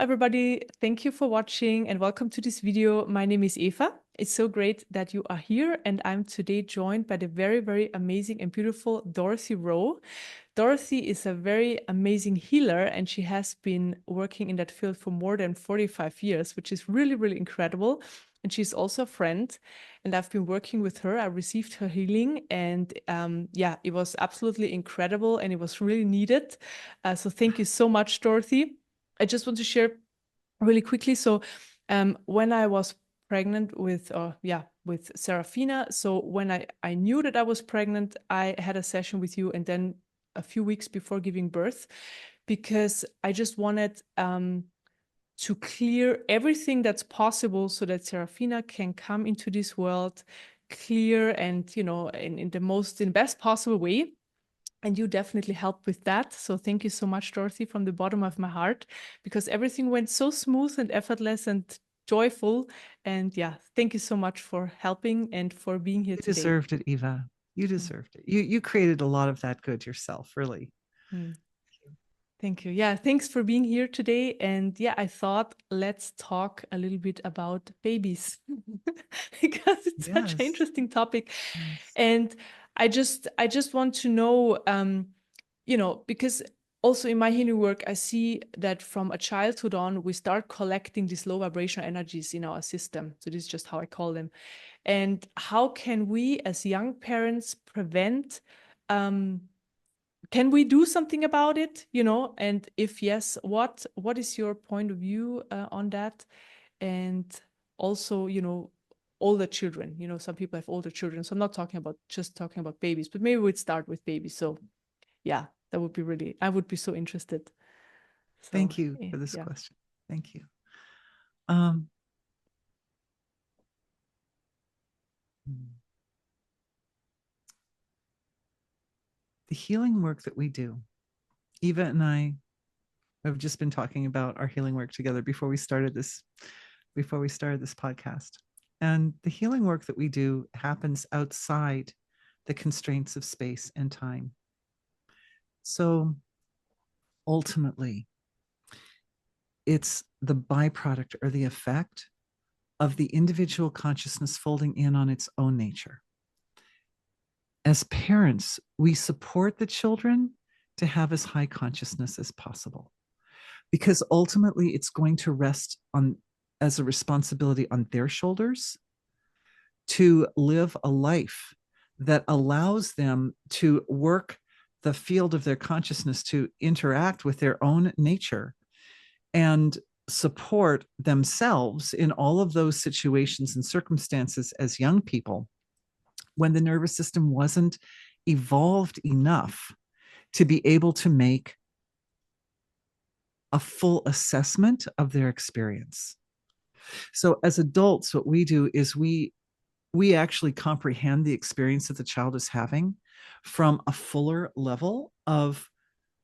everybody. Thank you for watching and welcome to this video. My name is Eva. It's so great that you are here, and I'm today joined by the very, very amazing and beautiful Dorothy Rowe. Dorothy is a very amazing healer, and she has been working in that field for more than 45 years, which is really, really incredible. And she's also a friend, and I've been working with her. I received her healing, and yeah, it was absolutely incredible, and it was really needed. So thank you so much, Dorothy. I just want to share really quickly. So when I was pregnant with Serafina, so when I knew that I was pregnant, I had a session with you, and then a few weeks before giving birth, because I just wanted to clear everything that's possible so that Serafina can come into this world clear and, you know, in the best possible way. And you definitely helped with that. So thank you so much, Dorothy, from the bottom of my heart, because everything went so smooth and effortless and joyful. And yeah, thank you so much for helping and for being here You today. deserved it, Eva. You deserved it. You created a lot of that good yourself, really. Mm. Thank you. Yeah, thanks for being here today. And yeah, I thought let's talk a little bit about babies because it's such an Yes. interesting topic. Yes. And I just want to know, you know, because also in my healing work, I see that from a childhood on, we start collecting these low vibrational energies in our system. So this is just how I call them. And how can we, as young parents, prevent? Can we do something about it? You know, and if yes, what is your point of view on that? And also, you know, older children. You know, some people have older children, so I'm not talking about just talking about babies, but maybe we'd start with babies. So yeah, that would be really, I would be so interested. So Thank you for this yeah. question. Thank you. Um, the healing work that we do, Eva and I have just been talking about our healing work together before we started this podcast. And the healing work that we do happens outside the constraints of space and time. So ultimately, it's the byproduct or the effect of the individual consciousness folding in on its own nature. As parents, we support the children to have as high consciousness as possible, because ultimately it's going to rest on as a responsibility on their shoulders to live a life that allows them to work the field of their consciousness to interact with their own nature and support themselves in all of those situations and circumstances as young people when the nervous system wasn't evolved enough to be able to make a full assessment of their experience. So as adults, what we do is we actually comprehend the experience that the child is having from a fuller level of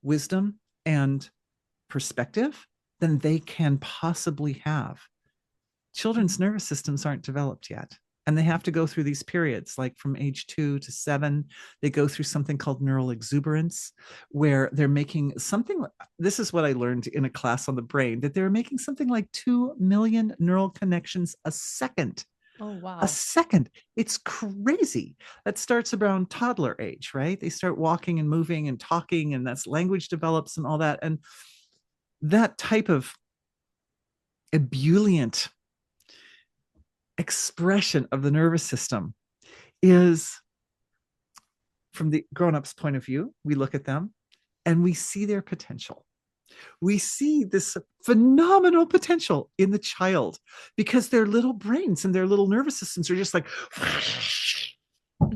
wisdom and perspective than they can possibly have. Children's nervous systems aren't developed yet. And they have to go through these periods, like from age 2 to 7. They go through something called neural exuberance, where they're making something. This is what I learned in a class on the brain, that they're making something like 2 million neural connections a second. Oh A wow. second. It's crazy. That starts around toddler age, right? They start walking and moving and talking, and that's language develops and all that. And that type of ebullient expression of the nervous system is, from the grown-ups point of view, we look at them and we see their potential. We see this phenomenal potential in the child because their little brains and their little nervous systems are just like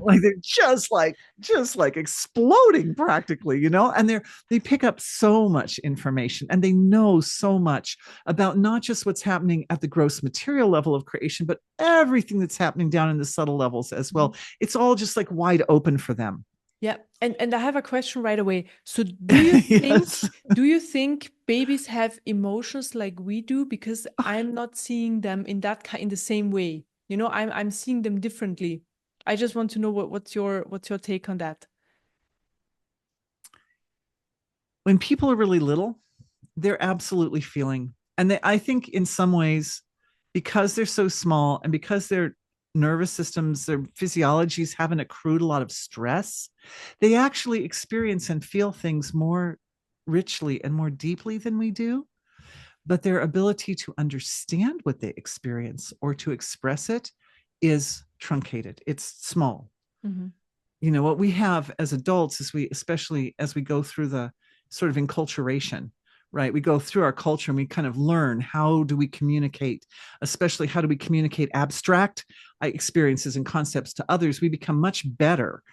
they're just like exploding practically, you know. And they pick up so much information, and they know so much about not just what's happening at the gross material level of creation, but everything that's happening down in the subtle levels as well. It's all just like wide open for them. Yeah, and I have a question right away. So do you think Yes. do you think babies have emotions like we do? Because I'm not seeing them in that in the same way. You know, I'm seeing them differently. I just want to know what's your take on that? When people are really little, they're absolutely feeling I think in some ways, because they're so small and because their nervous systems, their physiologies haven't accrued a lot of stress, they actually experience and feel things more richly and more deeply than we do. But their ability to understand what they experience or to express it is truncated. It's small. Mm-hmm. You know, what we have as adults is especially as we go through the sort of enculturation, right? We go through our culture and we kind of learn, how do we communicate, especially how do we communicate abstract experiences and concepts to others. We become much better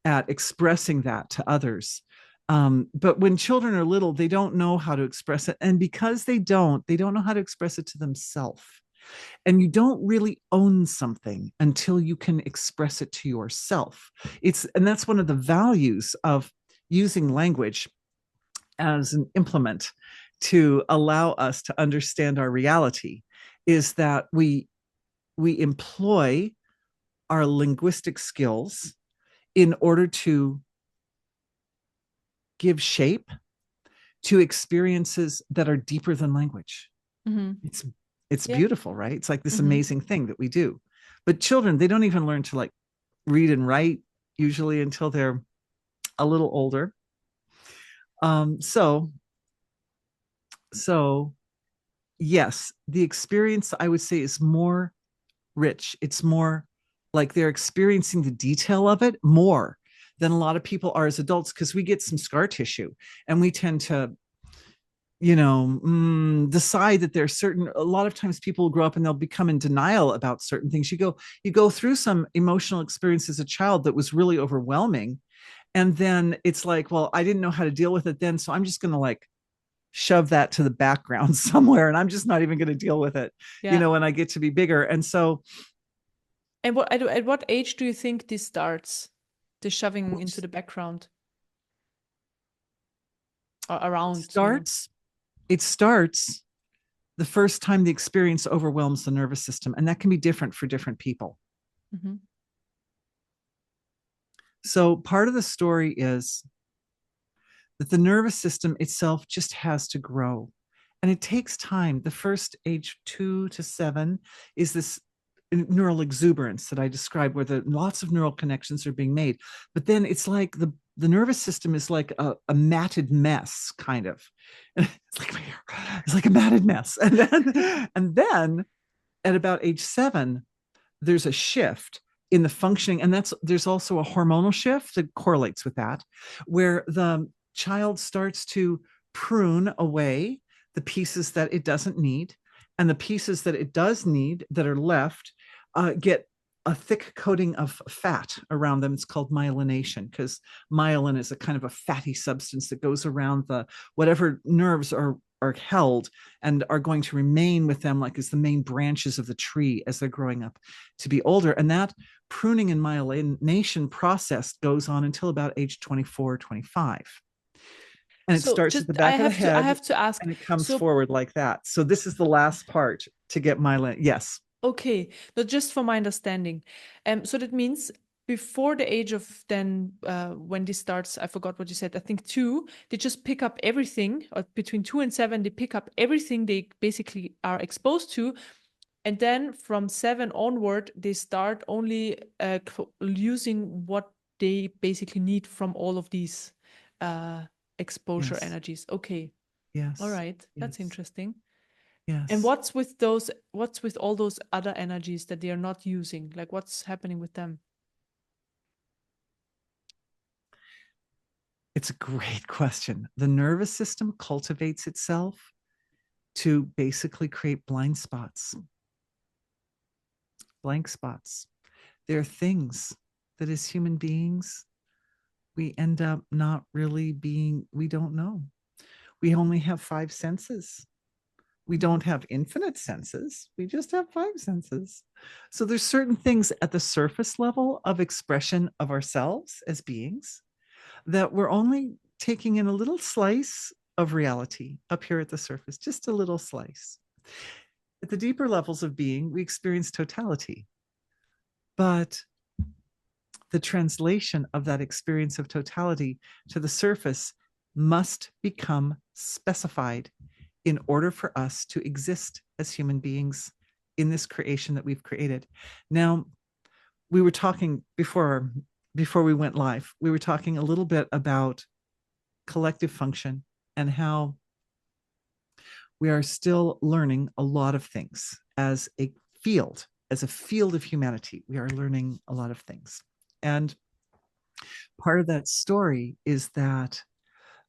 at expressing that to others. But when children are little, they don't know how to express it. And because they don't know how to express it to themselves. And you don't really own something until you can express it to yourself. And that's one of the values of using language as an implement to allow us to understand our reality, is that we employ our linguistic skills in order to give shape to experiences that are deeper than language. Mm-hmm. It's Yeah. beautiful, right? It's like this Mm-hmm. amazing thing that we do. But children, they don't even learn to like read and write usually until they're a little older. So yes, the experience, I would say, is more rich. It's more like they're experiencing the detail of it more than a lot of people are as adults, because we get some scar tissue and we tend to, decide that there's certain, a lot of times people grow up and they'll become in denial about certain things. You go through some emotional experience as a child that was really overwhelming. And then it's like, well, I didn't know how to deal with it then. So I'm just going to like shove that to the background somewhere. And I'm just not even going to deal with it, Yeah. when I get to be bigger. And so, And at what age do you think this starts? The shoving into the background or around, it starts the first time the experience overwhelms the nervous system. And that can be different for different people. Mm-hmm. So part of the story is that the nervous system itself just has to grow. And it takes time. The first age 2 to 7 is this neural exuberance that I described, where lots of neural connections are being made. But then it's like the nervous system is like a matted mess, kind of. And it's like my hair. It's like a matted mess. And then at about age 7, there's a shift in the functioning, and there's also a hormonal shift that correlates with that, where the child starts to prune away the pieces that it doesn't need, and the pieces that it does need that are left get a thick coating of fat around them. It's called myelination, because myelin is a kind of a fatty substance that goes around the whatever nerves are held and are going to remain with them, like as the main branches of the tree as they're growing up to be older. And that pruning and myelination process goes on until about age 24, 25. And it So starts at just the back of the I head have to ask. and it comes So forward like that. So this is the last part to get myelin. Yes. okay, but just for my understanding, so that means before the age of then when this starts, I forgot what you said. I think 2, they just pick up everything, or between 2 and 7, they pick up everything they basically are exposed to, and then from 7 onward, they start only using what they basically need from all of these exposure Yes. energies. Okay, all Yes. right, that's Yes. interesting. And Yes. what's with all those other energies that they are not using? Like what's happening with them? It's a great question. The nervous system cultivates itself to basically create blind spots. Blank spots. There are things that as human beings, we end up not really being, we don't know. We only have 5 senses. We don't have infinite senses. We just have 5 senses. So there's certain things at the surface level of expression of ourselves as beings that we're only taking in a little slice of reality up here at the surface, just a little slice. At the deeper levels of being, we experience totality. But the translation of that experience of totality to the surface must become specified in order for us to exist as human beings in this creation that we've created. Now, we were talking before we went live, we were talking a little bit about collective function and how we are still learning a lot of things as a field of humanity. We are learning a lot of things. And part of that story is that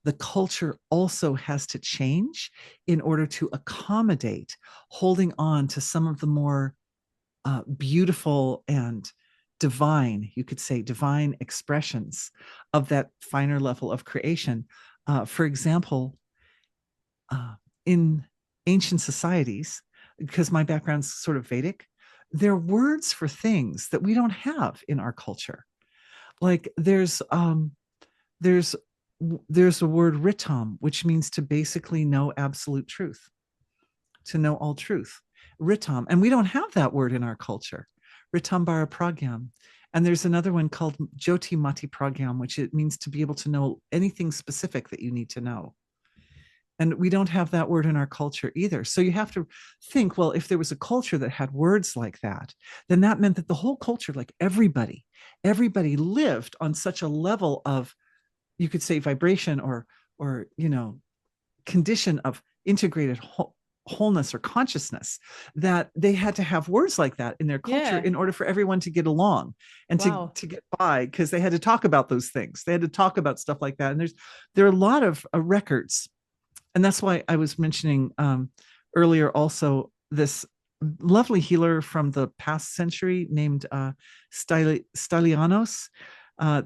the culture also has to change in order to accommodate holding on to some of the more beautiful and divine, you could say, divine expressions of that finer level of creation. For example, in ancient societies, because my background's sort of Vedic, there are words for things that we don't have in our culture. Like there's a word ritam, which means to basically know absolute truth, to know all truth. Ritam, and we don't have that word in our culture. Ritambara pragyam. And there's another one called Jyoti Mati pragyam, which it means to be able to know anything specific that you need to know. And we don't have that word in our culture either. So you have to think, well, if there was a culture that had words like that, then that meant that the whole culture, like everybody lived on such a level of, you could say, vibration or condition of integrated wholeness or consciousness, that they had to have words like that in their culture in order for everyone to get along and to get by, because they had to talk about those things. They had to talk about stuff like that. And there are a lot of records. And that's why I was mentioning earlier also this lovely healer from the past century named Stylianos.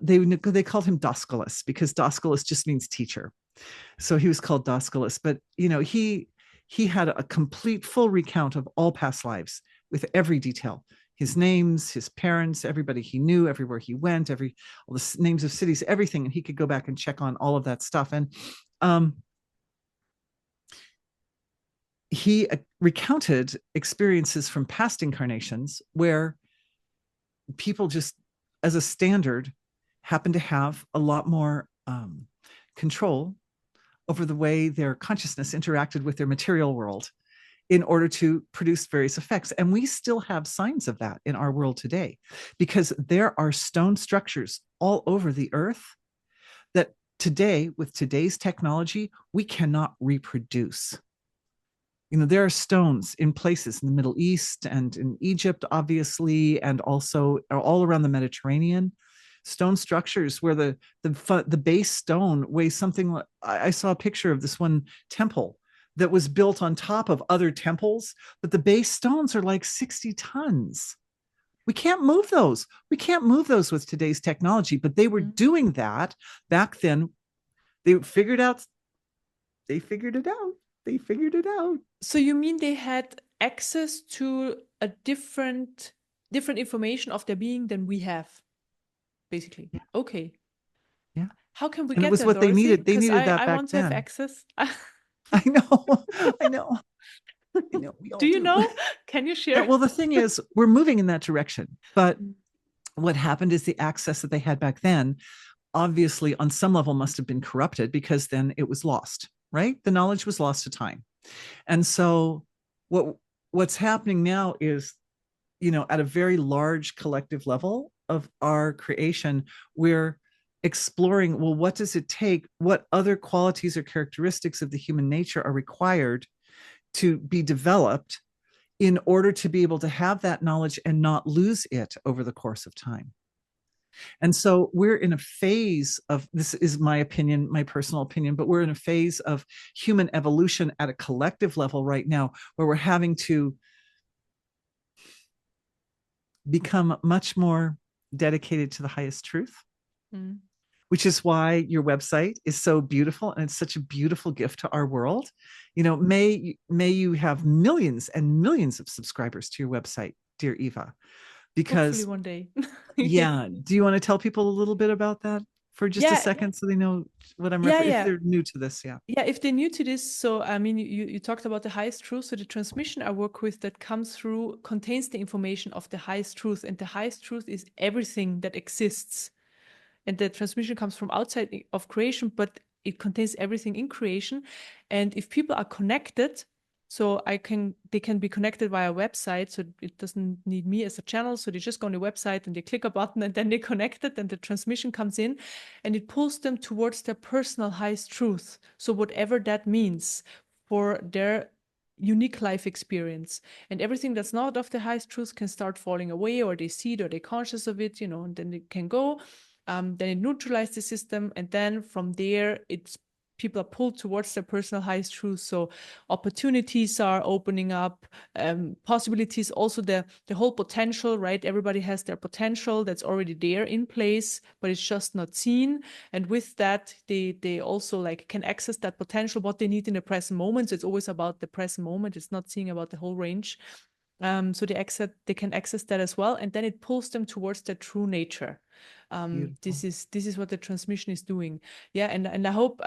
They called him Dascalis because Dascalis just means teacher. So he was called Dascalis. But, he had a complete full recount of all past lives with every detail. His names, his parents, everybody he knew, everywhere he went, all the names of cities, everything. And he could go back and check on all of that stuff. And he recounted experiences from past incarnations where people just, as a standard, happen to have a lot more control over the way their consciousness interacted with their material world in order to produce various effects. And we still have signs of that in our world today, because there are stone structures all over the earth that today, with today's technology, we cannot reproduce. There are stones in places in the Middle East and in Egypt, obviously, and also all around the Mediterranean, stone structures where the base stone weighs something like, I saw a picture of this one temple that was built on top of other temples, but the base stones are like 60 tons. We can't move those. We can't move those with today's technology, but they were doing that back then. They figured it out. They figured it out. So you mean they had access to a different information of their being than we have, basically? Yeah. Okay. Yeah. How can we and get it was that, what Dorothy? they needed. They needed that I back want to then. have access. I know. We all do you know? Can you share? Yeah, well, the thing is, we're moving in that direction. But what happened is the access that they had back then, obviously, on some level, must have been corrupted, because then it was lost, right? The knowledge was lost to time. And so what's happening now is, at a very large collective level of our creation, we're exploring, well, what does it take? What other qualities or characteristics of the human nature are required to be developed in order to be able to have that knowledge and not lose it over the course of time? And so we're in a phase of, this is my opinion, my personal opinion, but we're in a phase of human evolution at a collective level right now, where we're having to become much more dedicated to the highest truth, which is why your website is so beautiful, and it's such a beautiful gift to our world. May you have millions and millions of subscribers to your website, dear Eva, because hopefully one day. Yeah. Do you want to tell people a little bit about that for just a second, so they know what I'm referring, if they're new to this? Yeah. Yeah, if they're new to this, so I mean, you talked about the highest truth. So the transmission I work with that comes through contains the information of the highest truth, and the highest truth is everything that exists. And the transmission comes from outside of creation, but it contains everything in creation. And if people are connected, so they can be connected via a website, so it doesn't need me as a channel. So they just go on the website and they click a button and then they connect it and the transmission comes in and it pulls them towards their personal highest truth. So whatever that means for their unique life experience, and everything that's not of the highest truth can start falling away, or they see it or they're conscious of it, and then it can go. Then it neutralizes the system, and then from there people are pulled towards their personal highest truth. So opportunities are opening up, possibilities, also the whole potential, right? Everybody has their potential that's already there in place, but it's just not seen. And with that, they also like can access that potential, what they need in the present moment. So it's always about the present moment. It's not seeing about the whole range. So they can access that as well, and then it pulls them towards their true nature. This is what the transmission is doing. Yeah, and I hope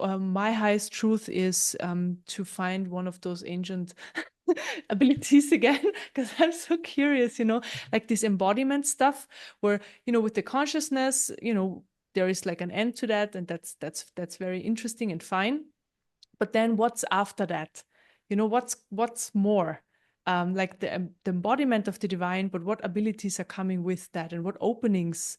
my highest truth is to find one of those ancient abilities again, because I'm so curious, like this embodiment stuff, where with the consciousness, there is like an end to that, and that's very interesting and fine. But then what's after that? What's more? Like the embodiment of the divine, but what abilities are coming with that, and what openings?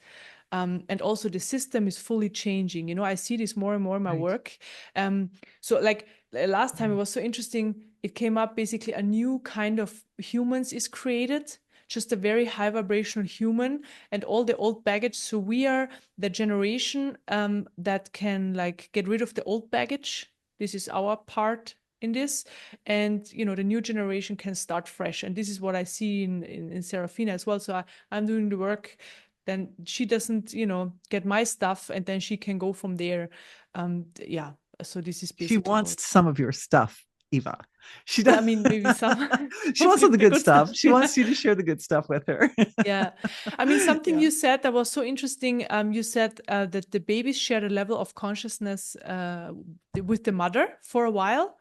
And also the system is fully changing. I see this more and more in my work. So like last time, it was so interesting. It came up, basically a new kind of humans is created, just a very high vibrational human, and all the old baggage. So we are the generation that can like get rid of the old baggage. This is our part in this, and the new generation can start fresh. And this is what I see in Serafina as well. So I'm doing the work, then she doesn't get my stuff, and then she can go from there. Yeah, so this is basically she wants some of your stuff, Eva. She does. I mean, maybe some. She wants all the good stuff. She Yeah. wants you to share the good stuff with her. Yeah, I mean, something Yeah. you said that was so interesting. You said that the babies share a level of consciousness with the mother for a while,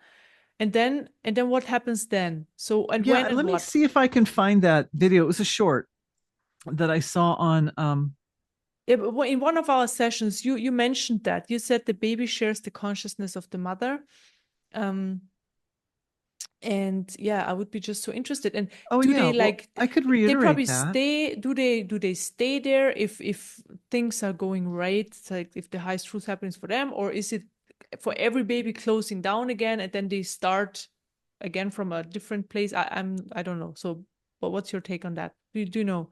and then what happens then? So, and Yeah, when and let me what? see if I can find that video. It was a short that I saw on Yeah, but in one of our sessions, you mentioned that. You said the baby shares the consciousness of the mother. And yeah, I would be just so interested. And oh do yeah, they well, like I could they reiterate probably that. stay? Do they stay there if things are going right? It's like if the highest truth happens for them, or is it for every baby closing down again and then they start again from a different place? I don't know. So, but what's your take on that? Do you know?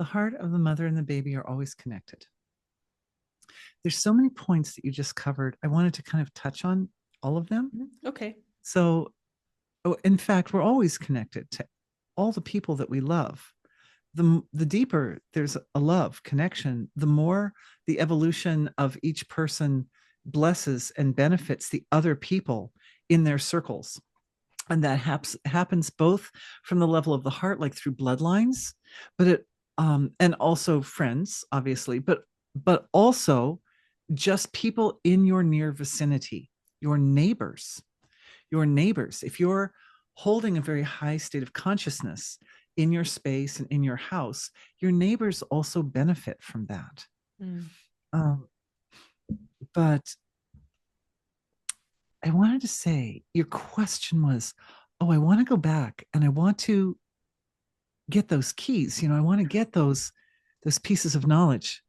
The heart of the mother and the baby are always connected. There's so many points that you just covered. I wanted to kind of touch on all of them. Okay. So, in fact, we're always connected to all the people that we love. The deeper there's a love connection, the more the evolution of each person blesses and benefits the other people in their circles. And that happens both from the level of the heart, like through bloodlines, but it and also friends, obviously, but also just people in your near vicinity, your neighbors. If you're holding a very high state of consciousness in your space and in your house, your neighbors also benefit from that. But I wanted to say, your question was, oh, I want to go back and I want to get those keys. I want to get those pieces of knowledge.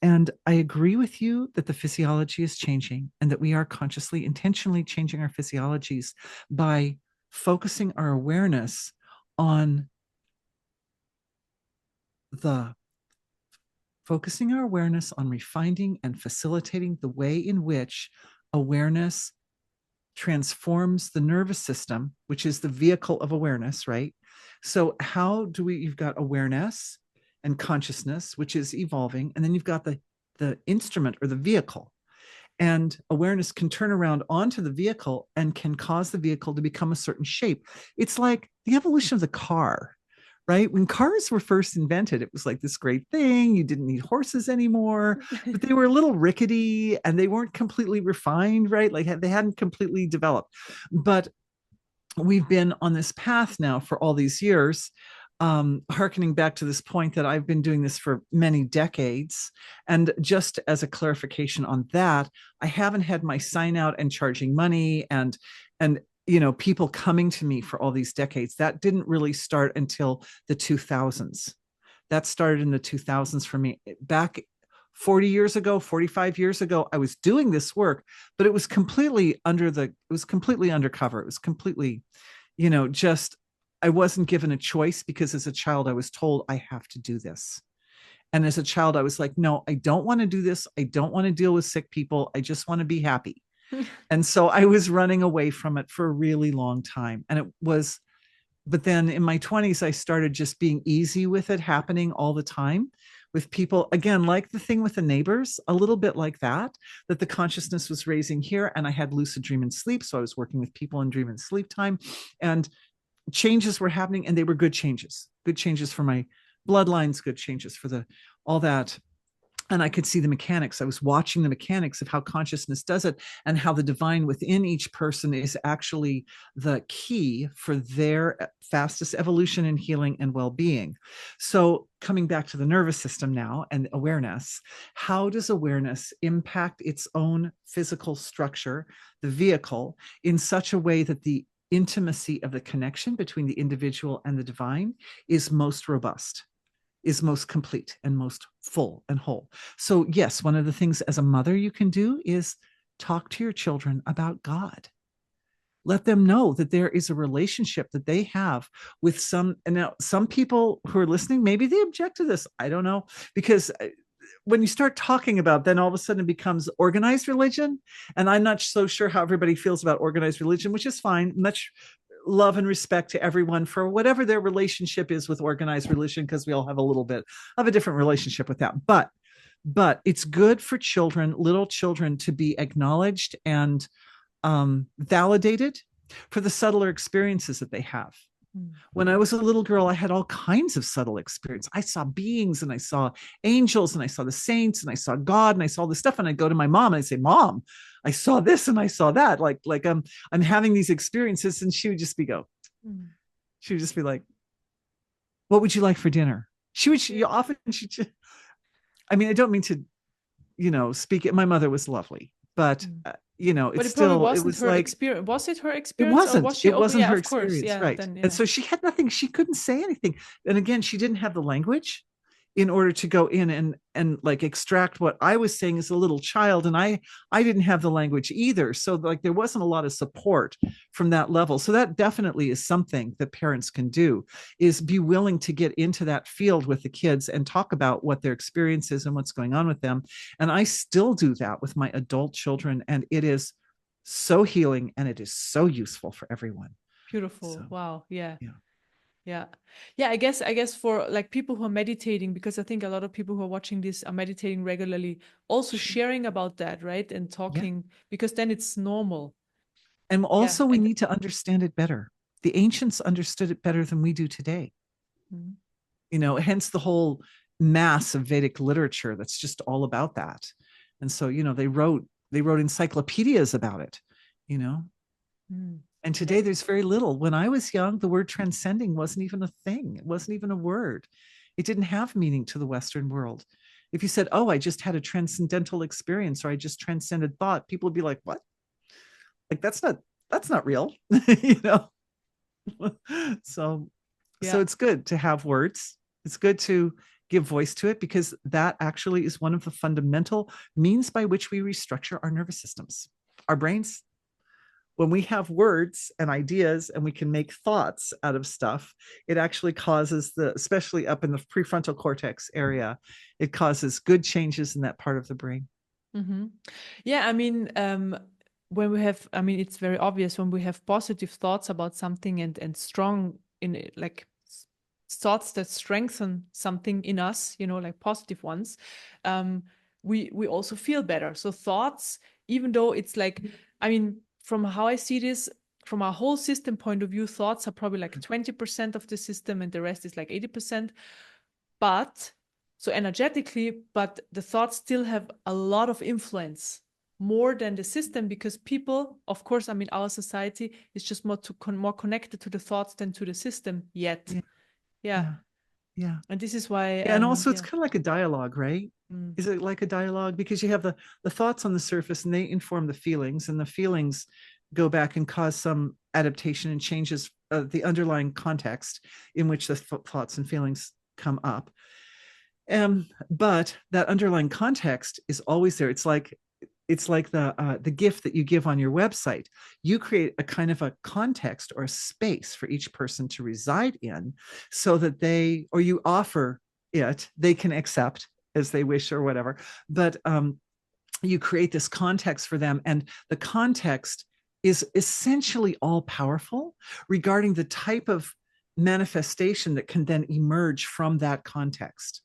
And I agree with you that the physiology is changing and that we are consciously, intentionally changing our physiologies by focusing our awareness on refining and facilitating the way in which awareness transforms the nervous system, which is the vehicle of awareness, right? So how do you've got awareness and consciousness, which is evolving, and then you've got the instrument or the vehicle. And awareness can turn around onto the vehicle and can cause the vehicle to become a certain shape. It's like the evolution of the car, right? When cars were first invented, it was like this great thing. You didn't need horses anymore, but they were a little rickety and they weren't completely refined, right? Like they hadn't completely developed. But we've been on this path now for all these years hearkening back to this point that I've been doing this for many decades. And just as a clarification on that, I haven't had my sign out and charging money and people coming to me for all these decades. That didn't really start until the 2000s. That started in the 2000s for me. Back 40 years ago, 45 years ago, I was doing this work, but it was completely undercover. It was completely, just I wasn't given a choice, because as a child, I was told I have to do this. And as a child, I was like, no, I don't want to do this. I don't want to deal with sick people. I just want to be happy. And so I was running away from it for a really long time. But then in my 20s, I started just being easy with it happening all the time with people, again, like the thing with the neighbors, a little bit like that the consciousness was raising here. And I had lucid dream and sleep. So I was working with people in dream and sleep time, and changes were happening, and they were good changes for my bloodlines, good changes for all that. And I could see the mechanics. I was watching the mechanics of how consciousness does it, and how the divine within each person is actually the key for their fastest evolution and healing and well-being. So coming back to the nervous system now and awareness, how does awareness impact its own physical structure, the vehicle, in such a way that the intimacy of the connection between the individual and the divine is most robust, is most complete, and most full and whole? So yes, one of the things as a mother you can do is talk to your children about God. Let them know that there is a relationship that they have with some. And now some people who are listening, maybe they object to this. I don't know, because when you start talking about, then all of a sudden it becomes organized religion. And I'm not so sure how everybody feels about organized religion, which is fine. Much love and respect to everyone for whatever their relationship is with organized religion, because we all have a little bit of a different relationship with that. But it's good for children, little children, to be acknowledged and validated for the subtler experiences that they have. When I was a little girl, I had all kinds of subtle experience. I saw beings, and I saw angels, and I saw the saints, and I saw God, and I saw all this stuff. And I'd go to my mom and I'd say, Mom, I saw this and I saw that. Like I'm having these experiences. And she would just be like, what would you like for dinner? I mean, I don't mean to, speak it. My mother was lovely, but But it was her experience. Was it her experience? It wasn't her of course. experience, Yeah, right? then, yeah. And so she had nothing. She couldn't say anything. And again, she didn't have the language in order to go in and like extract what I was saying as a little child. And I didn't have the language either. So like there wasn't a lot of support from that level. So that definitely is something that parents can do, is be willing to get into that field with the kids and talk about what their experience is and what's going on with them. And I still do that with my adult children. And it is so healing, and it is so useful for everyone. Beautiful. So, wow. Yeah. yeah. Yeah. Yeah, I guess for like people who are meditating, because I think a lot of people who are watching this are meditating regularly, also sharing about that, right? And talking, because then it's normal. And also we need to understand it better. The ancients understood it better than we do today. Hence the whole mass of Vedic literature that's just all about that. And so, they wrote encyclopedias about it, And today there's very little. When I was young, the word transcending wasn't even a thing. It wasn't even a word. It didn't have meaning to the Western world. If you said, oh, I just had a transcendental experience, or I just transcended thought, people would be like, what? Like, that's not real, So it's good to have words. It's good to give voice to it, because that actually is one of the fundamental means by which we restructure our nervous systems, our brains. When we have words and ideas and we can make thoughts out of stuff, it actually causes especially up in the prefrontal cortex area, it causes good changes in that part of the brain. Mm-hmm. Yeah, I mean, when we have, it's very obvious when we have positive thoughts about something and strong in it, like thoughts that strengthen something in us, like positive ones, we also feel better. So thoughts, even though it's like, from how I see this, from a whole system point of view, thoughts are probably like 20% of the system, and the rest is like 80%. But so energetically, but the thoughts still have a lot of influence, more than the system, because people, of course, our society is just more connected to the thoughts than to the system yet. Yeah. Yeah. And this is why, Yeah, and also it's yeah. kind of like a dialogue, right? Mm. Is it like a dialogue? Because you have the thoughts on the surface and they inform the feelings, and the feelings go back and cause some adaptation and changes the underlying context in which the thoughts and feelings come up. But that underlying context is always there. It's like the gift that you give on your website. You create a kind of a context or a space for each person to reside in, so that or you offer it, they can accept as they wish or whatever. But you create this context for them, and the context is essentially all powerful regarding the type of manifestation that can then emerge from that context.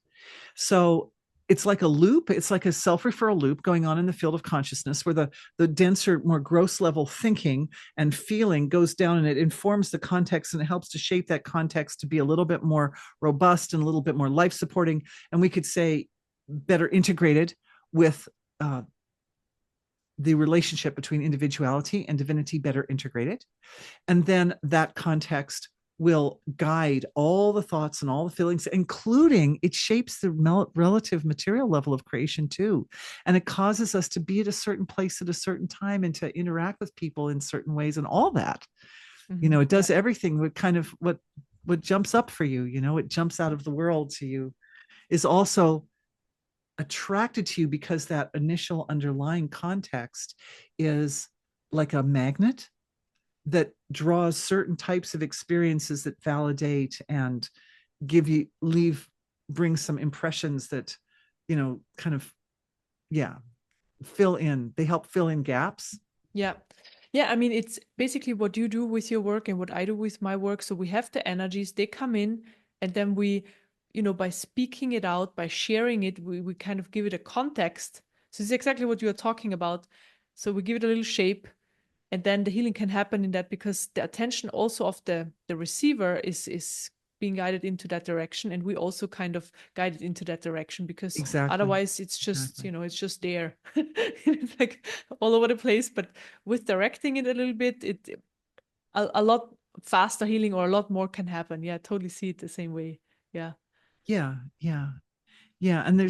So it's like a loop. It's like a self-referral loop going on in the field of consciousness, where the denser, more gross level thinking and feeling goes down, and it informs the context, and it helps to shape that context to be a little bit more robust and a little bit more life supporting. And we could say better integrated with the relationship between individuality and divinity, better integrated. And then that context will guide all the thoughts and all the feelings, including it shapes the relative material level of creation too. And it causes us to be at a certain place at a certain time, and to interact with people in certain ways, and all that. Mm-hmm. It does Yeah. everything. What kind of what jumps up for you, it jumps out of the world to you, is also attracted to you, because that initial underlying context is like a magnet that draws certain types of experiences that validate and bring some impressions that, kind of, yeah, they help fill in gaps. Yeah. Yeah. I mean, it's basically what you do with your work and what I do with my work. So we have the energies, they come in, and then we, by speaking it out, by sharing it, we kind of give it a context. So it's exactly what you're talking about. So we give it a little shape, and then the healing can happen in that, because the attention also of the receiver is being guided into that direction, and we also kind of guided into that direction, because Exactly. otherwise it's just, Exactly. it's just there. It's like all over the place. But with directing it a little bit, a lot faster healing, or a lot more can happen. Yeah, I totally see it the same way. Yeah. Yeah. Yeah. Yeah, and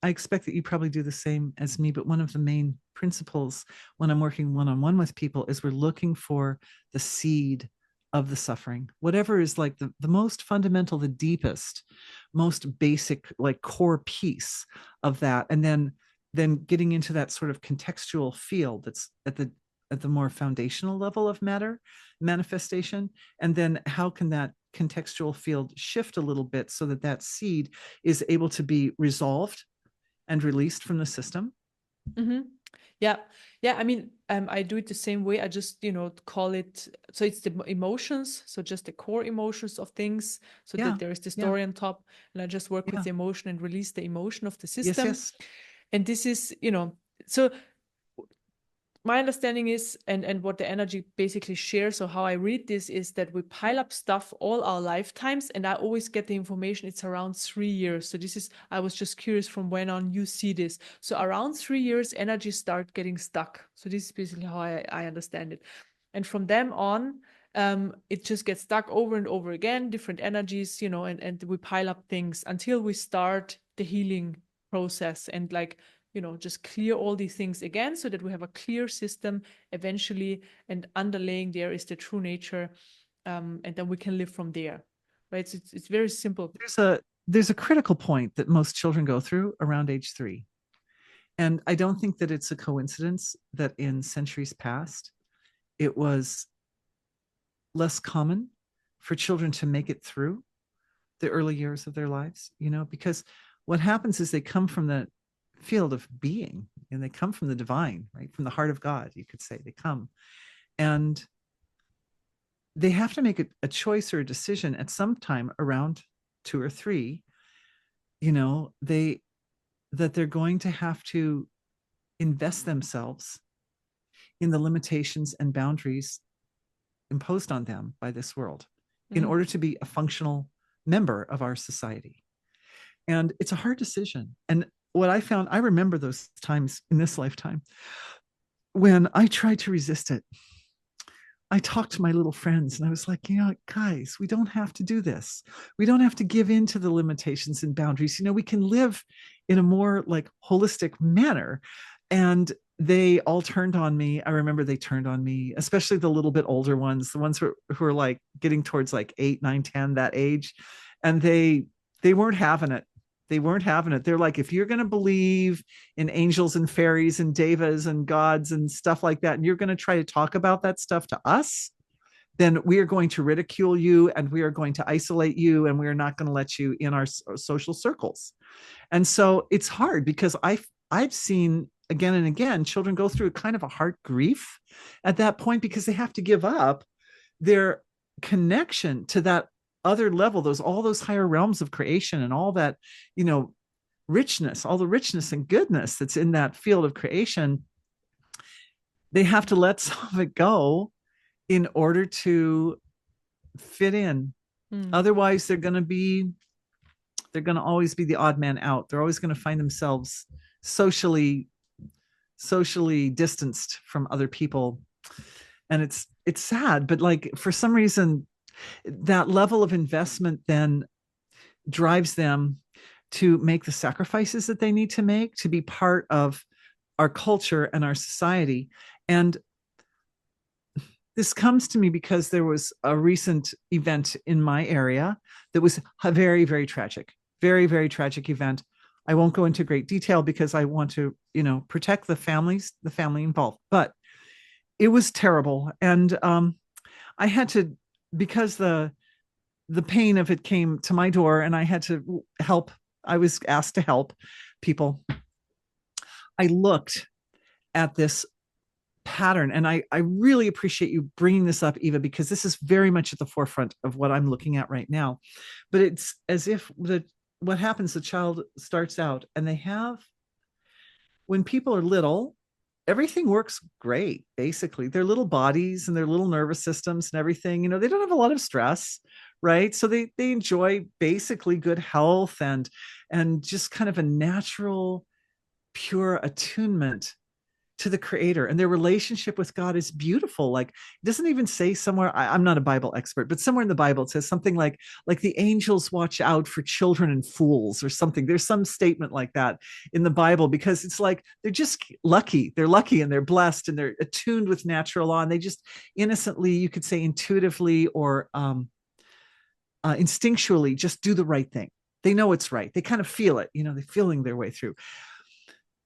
I expect that you probably do the same as me, but one of the main principles when I'm working one-on-one with people is we're looking for the seed of the suffering, whatever is like the most fundamental, the deepest, most basic, like core piece of that. And then getting into that sort of contextual field that's at the more foundational level of matter manifestation. And then how can that contextual field shift a little bit so that that seed is able to be resolved and released from the system? Mm-hmm. Yeah. Yeah. I mean, I do it the same way. I just, call it, so it's the emotions. So just the core emotions of things, so Yeah. that there is the Yeah. story on top. And I just work with Yeah. the emotion and release the emotion of the Yes. system. Yes. And this is, so my understanding is, and what the energy basically shares, so how I read this, is that we pile up stuff all our lifetimes, and I always get the information it's around 3 years. So this is, I was just curious from when on you see this. So around 3 years energy start getting stuck. So this is basically how I understand it. And from them on, it just gets stuck over and over again, different energies, and we pile up things until we start the healing process, and like, just clear all these things again, so that we have a clear system eventually, and underlaying there is the true nature, and then we can live from there, right? So it's very simple. There's a critical point that most children go through around age 3. And I don't think that it's a coincidence that in centuries past, it was less common for children to make it through the early years of their lives, because what happens is they come from the field of being, and they come from the divine, right? From the heart of God, you could say they come. And they have to make a choice or a decision at some time around 2 or 3, they that they're going to have to invest themselves in the limitations and boundaries imposed on them by this world in Mm. order to be a functional member of our society. And it's a hard decision. And what I found, I remember those times in this lifetime when I tried to resist it, I talked to my little friends and I was like, guys, we don't have to do this. We don't have to give in to the limitations and boundaries. We can live in a more like holistic manner. And they all turned on me. I remember they turned on me, especially the little bit older ones, the ones who are like getting towards like 8, 9, 10, that age. And they weren't having it. They weren't having it. They're like, if you're going to believe in angels and fairies and devas and gods and stuff like that, and you're going to try to talk about that stuff to us, then we are going to ridicule you and we are going to isolate you and we are not going to let you in our social circles. And so it's hard because I've seen again and again children go through kind of a heart grief at that point because they have to give up their connection to that other level, all those higher realms of creation and all that, richness, all the richness and goodness that's in that field of creation. They have to let some of it go in order to fit in. Otherwise, they're going to always be the odd man out. They're always going to find themselves socially distanced from other people. And it's sad, but like for some reason, that level of investment then drives them to make the sacrifices that they need to make to be part of our culture and our society. And this comes to me because there was a recent event in my area that was a very, very tragic, very, very tragic event. I won't go into great detail because I want to, protect the family involved, but it was terrible. And I had to, because the pain of it came to my door and I had to help. I was asked to help people. I looked at this pattern, and I really appreciate you bringing this up, Eva, because this is very much at the forefront of what I'm looking at right now. But it's as if what happens, the child starts out and when people are little, everything works great. Basically, their little bodies and their little nervous systems and everything, they don't have a lot of stress, right? So they enjoy basically good health and just kind of a natural, pure attunement to the creator, and their relationship with God is beautiful. Like, it doesn't even say somewhere, I'm not a Bible expert, but somewhere in the Bible it says something like the angels watch out for children and fools or something. There's some statement like that in the Bible, because it's like they're just lucky. They're lucky and they're blessed and they're attuned with natural law, and they just innocently, you could say intuitively or instinctually just do the right thing. They know it's right. They kind of feel it, they're feeling their way through.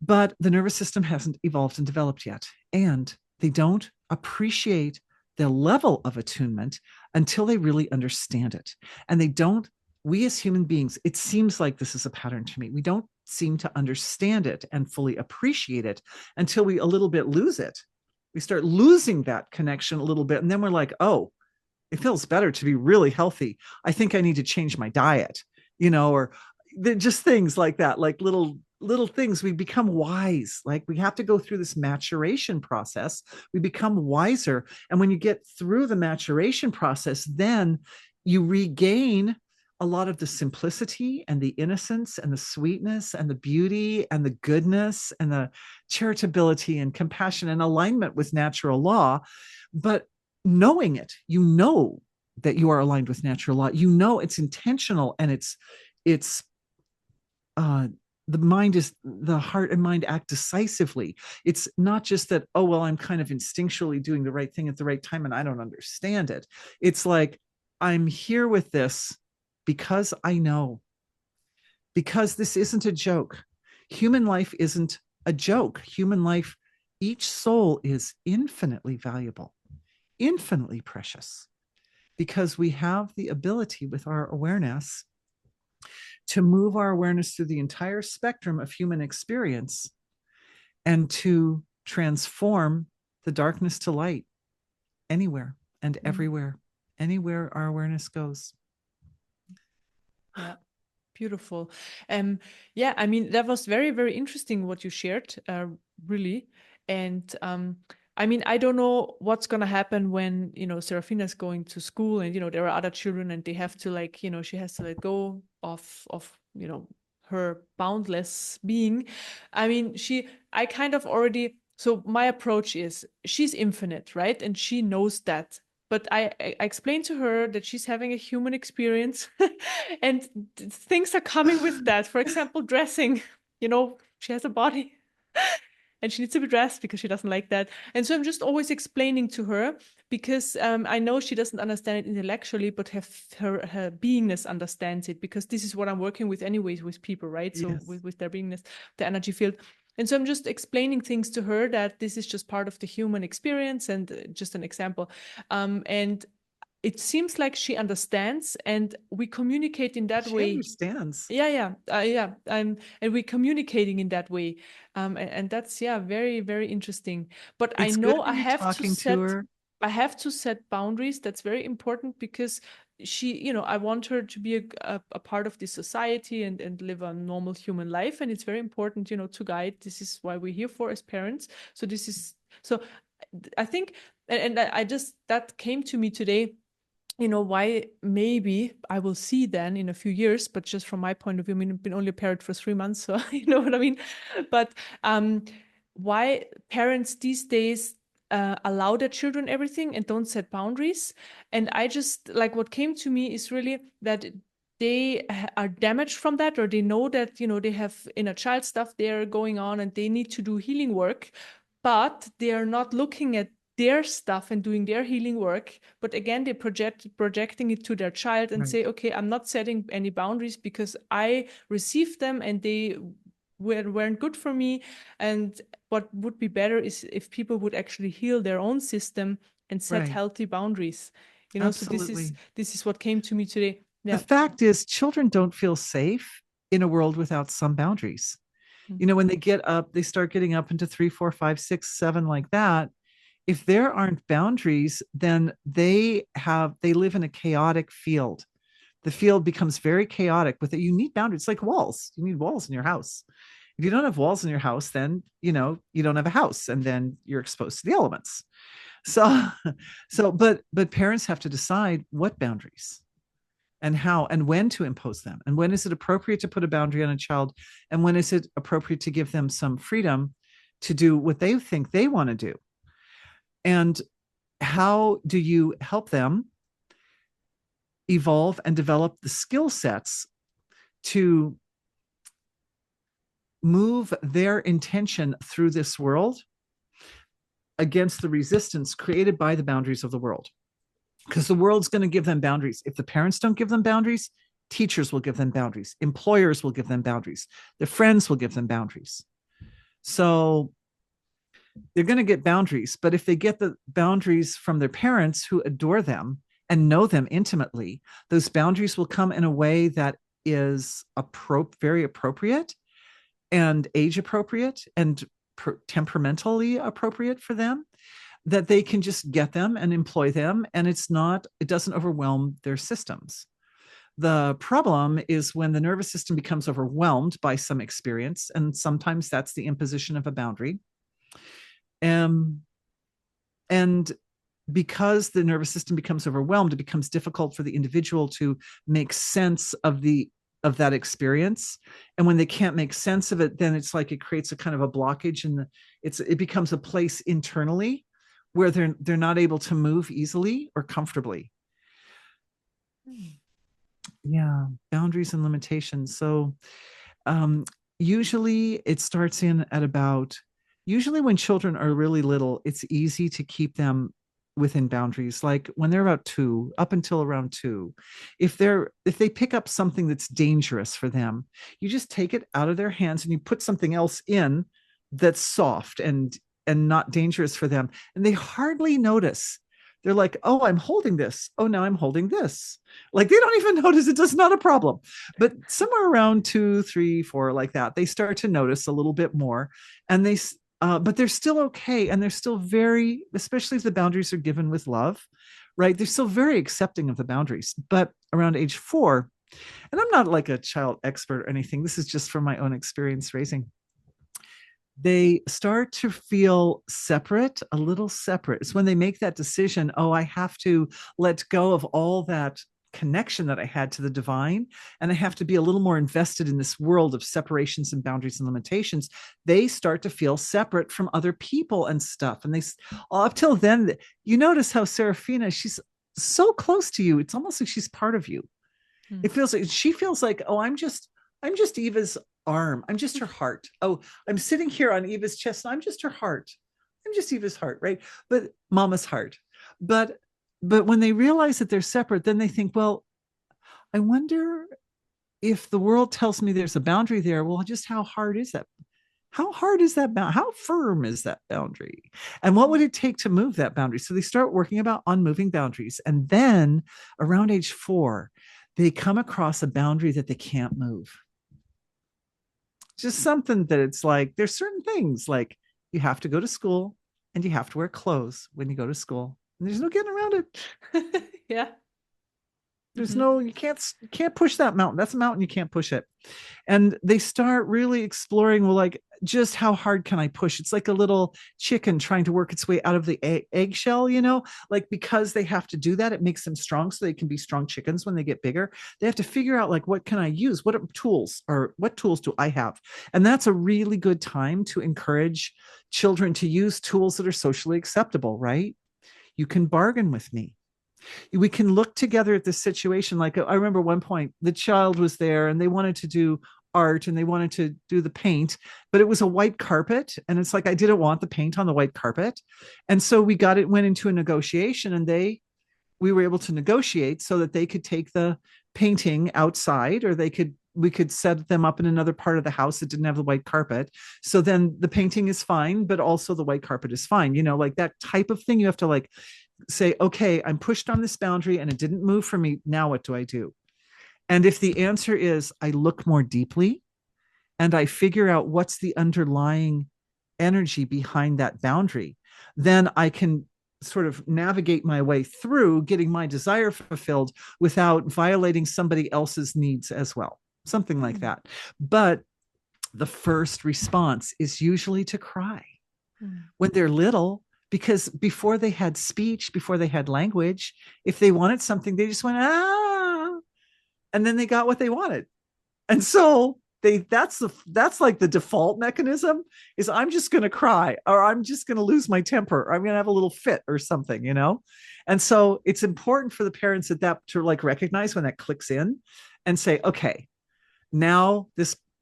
But the nervous system hasn't evolved and developed yet. And they don't appreciate the level of attunement until they really understand it. And we as human beings, it seems like this is a pattern to me. We don't seem to understand it and fully appreciate it until we a little bit lose it. We start losing that connection a little bit. And then we're like, oh, it feels better to be really healthy. I think I need to change my diet, or just things like that, like little things. We become wise. Like, we have to go through this maturation process. We become wiser. And when you get through the maturation process, then you regain a lot of the simplicity and the innocence and the sweetness and the beauty and the goodness and the charitability and compassion and alignment with natural law. But knowing it, that you are aligned with natural law, it's intentional, and it's the heart and mind act decisively. It's not just that, oh, well, I'm kind of instinctually doing the right thing at the right time and I don't understand it. It's like, I'm here with this because I know, because this isn't a joke. Human life isn't a joke. Human life, each soul is infinitely valuable, infinitely precious, because we have the ability with our awareness to move our awareness through the entire spectrum of human experience and to transform the darkness to light anywhere and everywhere, anywhere our awareness goes. Yeah, beautiful. Yeah, I mean, that was very, very interesting what you shared, really. And I mean, I don't know what's gonna happen when, Serafina's going to school and, there are other children and they have to she has to let go of, her boundless being. I mean, I kind of already So my approach is she's infinite, right? And she knows that. But I explained to her that she's having a human experience and things are coming with that. For example, dressing, she has a body and she needs to be dressed because she doesn't like that. And so I'm just always explaining to her because I know she doesn't understand it intellectually, but her beingness understands it, because this is what I'm working with anyways with people, right? So Yes. with their beingness, the energy field. And so I'm just explaining things to her that this is just part of the human experience and just an example. And it seems like she understands, and we communicate in that She way. understands. Yeah. And we're communicating in that way, and that's, yeah, very, very interesting. But I It's good know when you're talking to her. I have to set boundaries. That's very important because I want her to be a part of this society and live a normal human life, and it's very important, to guide. This is why we're here for as parents. So this is so. I think, and I just that came to me today, why maybe I will see then in a few years, but just from my point of view, I mean, I've been only a parent for 3 months, so you know what I mean. But why parents these days allow their children everything and don't set boundaries. And I just, like, what came to me is really that they are damaged from that, or they know that, they have inner child stuff there going on and they need to do healing work, but they are not looking at their stuff and doing their healing work. But again, they projecting it to their child and Right. say, okay, I'm not setting any boundaries because I received them and they weren't good for me. And what would be better is if people would actually heal their own system and set Right. healthy boundaries. So this is Absolutely. this is what came to me today. The Yeah. fact is, children don't feel safe in a world without some boundaries. Mhm. When they get up, they start getting up into 3, 4, 5, 6, 7, like that. If there aren't boundaries, then they live in a chaotic field. The field becomes very chaotic with it. You need boundaries. It's like walls. You need walls in your house. If you don't have walls in your house, then you don't have a house, and then you're exposed to the elements. So, but parents have to decide what boundaries and how and when to impose them, and when is it appropriate to put a boundary on a child, and when is it appropriate to give them some freedom to do what they think they want to do, and how do you help them evolve and develop the skill sets to move their intention through this world against the resistance created by the boundaries of the world. Because the world's going to give them boundaries. If the parents don't give them boundaries, teachers will give them boundaries, employers will give them boundaries, their friends will give them boundaries. So they're going to get boundaries. But if they get the boundaries from their parents who adore them and know them intimately, those boundaries will come in a way that is very appropriate and age appropriate and temperamentally appropriate for them, that they can just get them and employ them, and it doesn't overwhelm their systems. The problem is when the nervous system becomes overwhelmed by some experience, and sometimes that's the imposition of a boundary. And because the nervous system becomes overwhelmed, it becomes difficult for the individual to make sense of that experience. And when they can't make sense of it, then it's like it creates a kind of a blockage, and it becomes a place internally where they're not able to move easily or comfortably. Yeah, boundaries and limitations. So usually it starts in at about, usually when children are really little, it's easy to keep them within boundaries. Like when they're about 2, up until around 2, if they pick up something that's dangerous for them, you just take it out of their hands and you put something else in that's soft and not dangerous for them, and they hardly notice. They're like, oh, I'm holding this. Oh, now I'm holding this. Like they don't even notice it. It's not a problem. But somewhere around 2, 3, 4, like that, they start to notice a little bit more, and but they're still okay, and they're still very, especially if the boundaries are given with love, right? They're still very accepting of the boundaries. But around age 4, and I'm not like a child expert or anything. This is just from my own experience raising. They start to feel separate, a little separate. It's when they make that decision, oh, I have to let go of all that connection that I had to the divine, and I have to be a little more invested in this world of separations and boundaries and limitations, they start to feel separate from other people and stuff. And they, up till then, you notice how Serafina, she's so close to you. It's almost like she's part of you. It feels like she feels like, oh, I'm just Eva's arm. I'm just her heart. Oh, I'm sitting here on Eva's chest. I'm just her heart. I'm just Eva's heart, right? But mama's heart. But when they realize that they're separate, then they think, well, I wonder if the world tells me there's a boundary there. Well, just how hard is that? How hard is that boundary? How firm is that boundary? And what would it take to move that boundary? So they start working on moving boundaries. And then around age 4, they come across a boundary that they can't move. Just something that it's like, there's certain things like you have to go to school and you have to wear clothes when you go to school. And there's no getting around it. Yeah. There's no, you can't push that mountain. That's a mountain, you can't push it. And they start really exploring, well, like, just how hard can I push? It's like a little chicken trying to work its way out of the eggshell, like, because they have to do that, it makes them strong so they can be strong chickens when they get bigger. They have to figure out, like, what can I use? What tools do I have? And that's a really good time to encourage children to use tools that are socially acceptable, right? You can bargain with me. We can look together at this situation. Like, I remember one point the child was there and they wanted to do art and they wanted to do the paint, but it was a white carpet. And it's like, I didn't want the paint on the white carpet. And so went into a negotiation, and we were able to negotiate so that they could take the painting outside, or we could set them up in another part of the house that didn't have the white carpet. So then the painting is fine, but also the white carpet is fine. Like that type of thing. You have to, like, say, okay, I'm pushed on this boundary and it didn't move for me. Now what do I do? And if the answer is I look more deeply and I figure out what's the underlying energy behind that boundary, then I can sort of navigate my way through getting my desire fulfilled without violating somebody else's needs as well. Something like that. But the first response is usually to cry when they're little, because before they had speech, before they had language, if they wanted something, they just went, ah, and then they got what they wanted. And so that's like the default mechanism is, I'm just going to cry, or I'm just going to lose my temper, or I'm going to have a little fit or something, And so it's important for the parents to like recognize when that clicks in and say, okay, now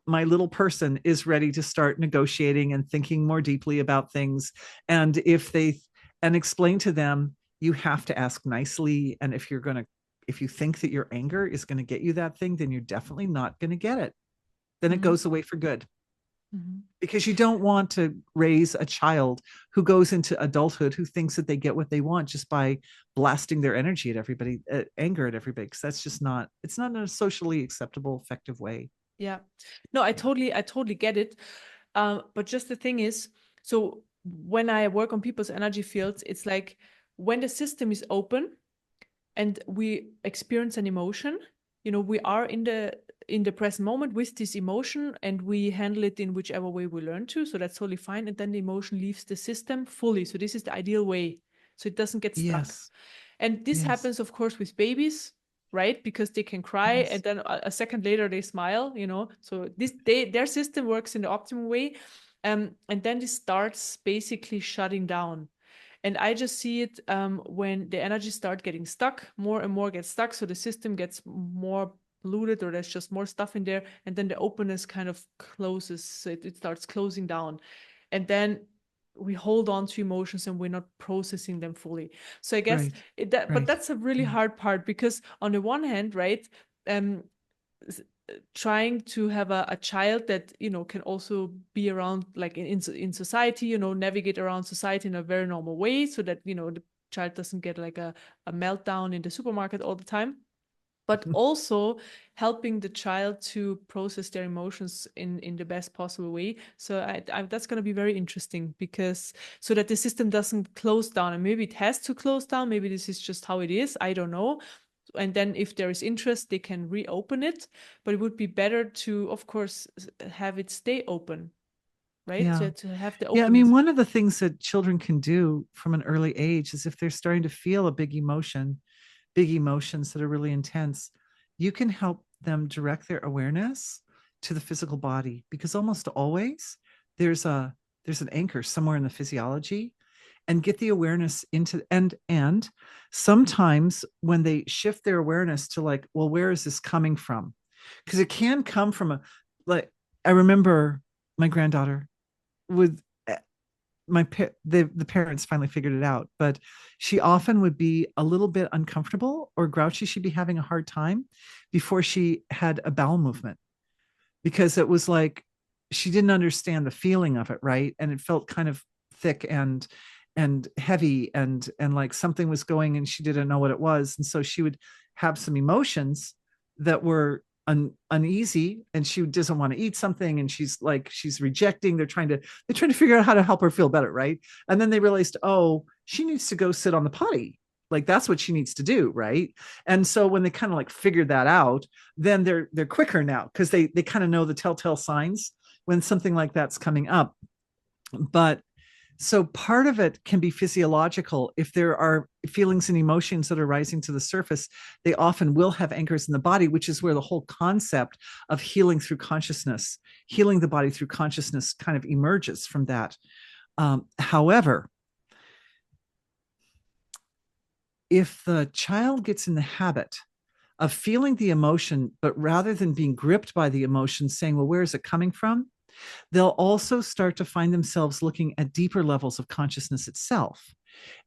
my little person is ready to start negotiating and thinking more deeply about things. And and explain to them, you have to ask nicely. And if you think that your anger is going to get you that thing, then you're definitely not going to get it. Then it goes away for good. Because you don't want to raise a child who goes into adulthood who thinks that they get what they want just by blasting their energy at everybody, anger at everybody, because that's just it's not in a socially acceptable, effective way. Yeah. No, I totally get it. But just the thing is, so when I work on people's energy fields, it's like when the system is open and we experience an emotion, we are in the present moment with this emotion and we handle it in whichever way we learn to. So that's totally fine. And then the emotion leaves the system fully. So this is the ideal way. So it doesn't get stuck. Yes. And this happens, of course, with babies, right? Because they can cry and then a second later they smile, So their system works in the optimal way. And then this starts basically shutting down. And I just see it when the energy start getting stuck, more and more gets stuck. So the system gets more polluted, or there's just more stuff in there. And then the openness kind of closes. So it starts closing down. And then we hold on to emotions and we're not processing them fully. So I guess but that's a really hard part, because on the one hand, right, trying to have a child that can also be around, like in society, navigate around society in a very normal way, so that the child doesn't get like a meltdown in the supermarket all the time, but also helping the child to process their emotions in the best possible way. So that's going to be very interesting, because so that the system doesn't close down, and maybe it has to close down, maybe this is just how it is, I don't know. And then if there is interest, they can reopen it, but it would be better to, of course, have it stay open, right? Yeah. To have the openness. openness. I mean, one of the things that children can do from an early age is, if they're starting to feel a big emotion, big emotions that are really intense, you can help them direct their awareness to the physical body, because almost always there's an anchor somewhere in the physiology, and get the awareness into, and sometimes when they shift their awareness to like, well, where is this coming from? Because it can come from a, like, I remember my granddaughter with the parents finally figured it out, but she often would be a little bit uncomfortable or grouchy. She'd be having a hard time before she had a bowel movement, because it was like she didn't understand the feeling of it, right? And it felt kind of thick and heavy, and like something was going and she didn't know what it was. And so she would have some emotions that were uneasy, and she doesn't want to eat something, and she's rejecting. They're trying to figure out how to help her feel better, right? And then they realized, oh, she needs to go sit on the potty, like that's what she needs to do, right? And so when they kind of like figured that out, then they're quicker now, because they kind of know the telltale signs when something like that's coming up. But so part of it can be physiological. If there are feelings and emotions that are rising to the surface, they often will have anchors in the body, which is where the whole concept of healing through consciousness, healing the body through consciousness, kind of emerges from that. However, if the child gets in the habit of feeling the emotion, but rather than being gripped by the emotion, saying, well, where is it coming from? They'll also start to find themselves looking at deeper levels of consciousness itself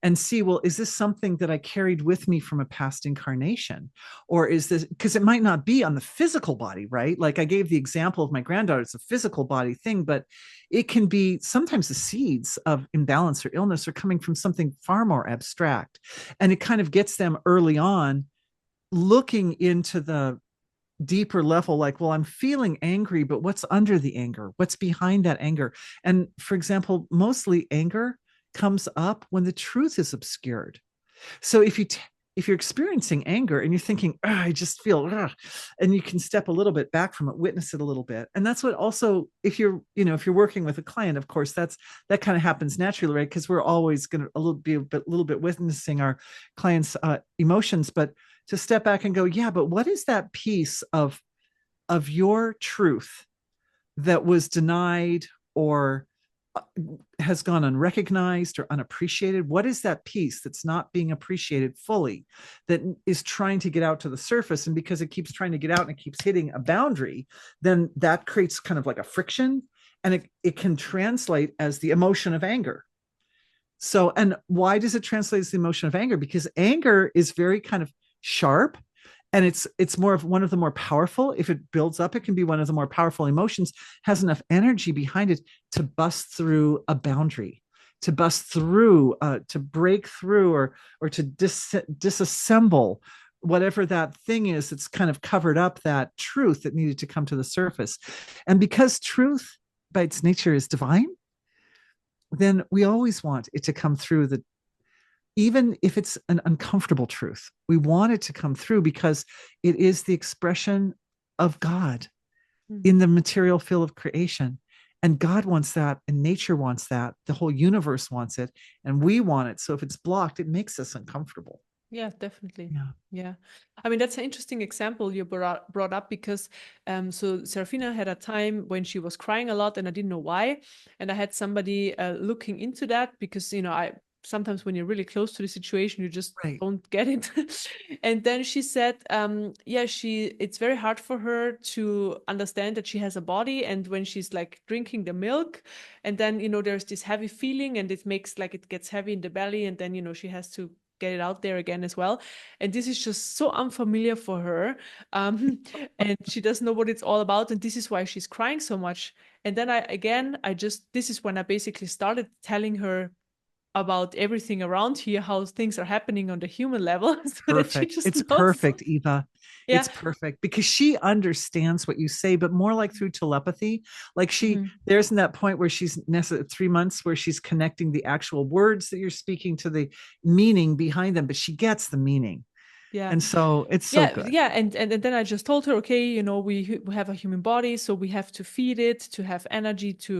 and see, well, is this something that I carried with me from a past incarnation? Or is this, because it might not be on the physical body, right? Like I gave the example of my granddaughter, it's a physical body thing, but it can be sometimes the seeds of imbalance or illness are coming from something far more abstract. And it kind of gets them early on looking into the deeper level, like, well, I'm feeling angry, but what's under the anger? What's behind that anger? And for example, mostly anger comes up when the truth is obscured. So if you're experiencing anger and you're thinking, I just feel, and you can step a little bit back from it, witness it a little bit. And that's what also, if you're working with a client, of course, that kind of happens naturally, right? Because we're always going to be a little bit witnessing our clients' emotions, but to step back and go, yeah, but what is that piece of your truth that was denied or has gone unrecognized or unappreciated? What is that piece that's not being appreciated fully, that is trying to get out to the surface? And because it keeps trying to get out and it keeps hitting a boundary, then that creates kind of like a friction, and it can translate as the emotion of anger. So, and why does it translate as the emotion of anger? Because anger is very kind of sharp, and it's more of one of the more powerful. If it builds up, it can be one of the more powerful emotions, has enough energy behind it to bust through a boundary, to bust through, to break through, or to disassemble whatever that thing is that's kind of covered up that truth that needed to come to the surface. And because truth by its nature is divine, then we always want it to come through, even if it's an uncomfortable truth, we want it to come through because it is the expression of God in the material field of creation. And God wants that, and nature wants that, the whole universe wants it, and we want it. So if it's blocked, it makes us uncomfortable. Yeah, definitely. Yeah. Yeah. I mean, that's an interesting example you brought up, because so Serafina had a time when she was crying a lot and I didn't know why. And I had somebody looking into that, because, I sometimes when you're really close to the situation, you just Right. don't get it. And then she said, yeah, it's very hard for her to understand that she has a body. And when she's like drinking the milk, and then, there's this heavy feeling and it makes like it gets heavy in the belly. And then, she has to get it out there again as well. And this is just so unfamiliar for her. And she doesn't know what it's all about. And this is why she's crying so much. And then this is when I basically started telling her about everything around here, how things are happening on the human level, so that she Perfect. just It's knows. perfect, Eva. Yeah. It's perfect because she understands what you say, but more like through telepathy. Like there's in that point where she's 3 months where she's connecting the actual words that you're speaking to the meaning behind them, but she gets the meaning. Yeah. And so it's so Yeah, good. yeah, and then I just told her, okay, we have a human body, so we have to feed it to have energy to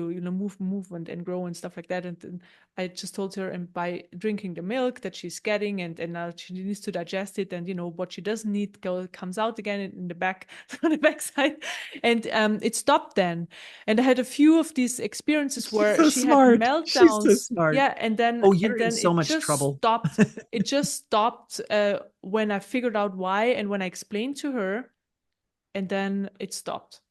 move and grow and stuff like that. And then I just told her, and by drinking the milk that she's getting, and now she needs to digest it, and what she doesn't need comes out again in the back on the backside, and it stopped then. And I had a few of these experiences She's where so she had smart. She's so meltdowns. smart. Yeah, and then Oh, and you're in then so it much just trouble. stopped. It just stopped when I figured out why and when I explained to her, and then it stopped.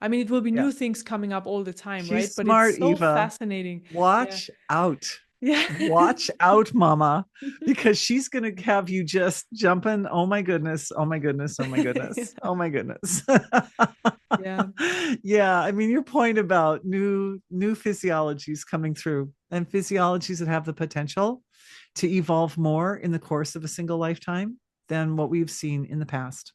I mean, it will be Yeah. new things coming up all the time, She's right? But it's smart, so Eva. fascinating. Yeah. Watch out. Yeah. Watch out, mama, because she's going to have you just jumping. Oh my goodness. Oh my goodness. Oh my goodness. Oh my goodness. Yeah. Yeah, I mean your point about new physiologies coming through, and physiologies that have the potential to evolve more in the course of a single lifetime than what we've seen in the past.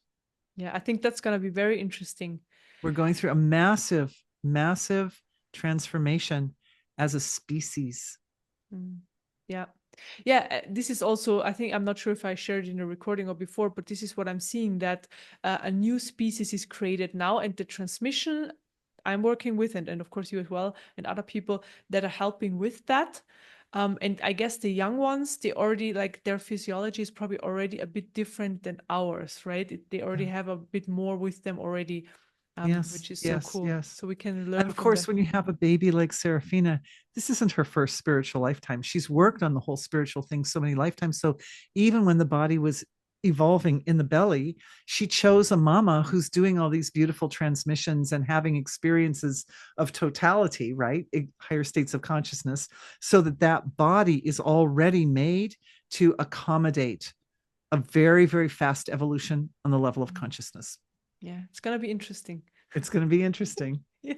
Yeah. I think that's going to be very interesting. We're going through a massive transformation as a species. Mm. Yeah. Yeah, this is also, I think, I'm not sure if I shared in a recording or before, but this is what I'm seeing, that a new species is created now, and the transmission I'm working with, and of course you as well, and other people that are helping with that. And I guess the young ones, they already, like, their physiology is probably already a bit different than ours, right? They already have a bit more with them already, Yes, which is so yes, cool. yes. So we can And learn of from course, them. when you have a baby like Serafina, this isn't her first spiritual lifetime. She's worked on the whole spiritual thing so many lifetimes. So even when the body was evolving in the belly, she chose a mama who's doing all these beautiful transmissions and having experiences of totality, right? Higher states of consciousness, so that that body is already made to accommodate a very, very fast evolution on the level of consciousness. Yeah, it's gonna be interesting. It's going to be interesting. Yeah.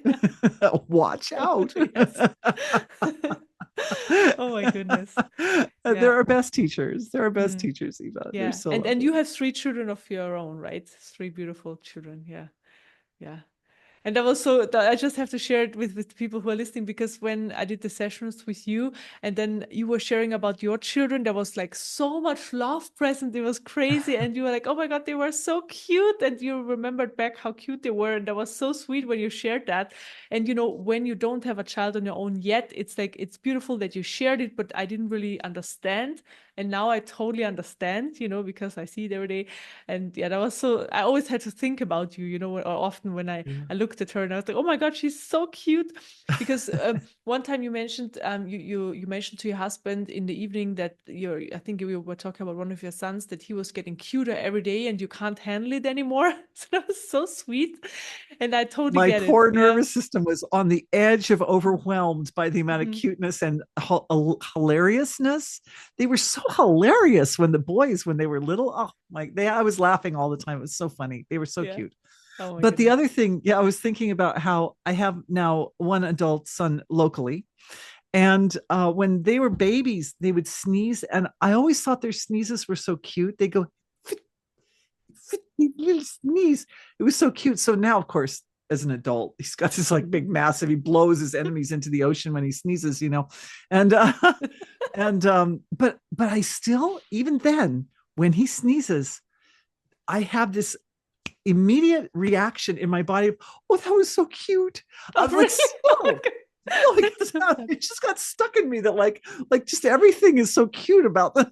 Watch out. Yes. Oh my goodness. Yeah. They're our best teachers. They're our best Mm. teachers, Eva. They're Yeah. so And you lovely. have three children of your own, right? Three beautiful children. Yeah. Yeah. And that was so, I just have to share it with people who are listening, because when I did the sessions with you and then you were sharing about your children, there was like so much love present. It was crazy. And you were like, oh my God, they were so cute. And you remembered back how cute they were. And that was so sweet when you shared that. And when you don't have a child on your own yet, it's like, it's beautiful that you shared it, but I didn't really understand. And now I totally understand, because I see it every day. And yeah, that was so, I always had to think about you, or often when I looked at her and I was like, oh my God, she's so cute. Because one time you mentioned, you mentioned to your husband in the evening that I think you were talking about one of your sons, that he was getting cuter every day and you can't handle it anymore. So that was so sweet. And I totally My get it. poor Yeah. nervous system was on the edge of overwhelmed by the amount of Mhm. cuteness and hilariousness. They were so hilarious when the boys, when they were little. Oh my, I was laughing all the time. It was so funny. They were so Yeah. cute. Oh my But the goodness. other thing, yeah, I was thinking about how I have now one adult son locally. And when they were babies, they would sneeze. And I always thought their sneezes were so cute. They go, little sneeze. It was so cute. So now, of course, as an adult, he's got this like big, massive. He blows his enemies into the ocean when he sneezes, and but I still, even then, when he sneezes, I have this immediate reaction in my body of, oh, that was so cute. Oh, Of like, really? Oh my so God. like That's so fun. it just got stuck in me that like just everything is so cute about them.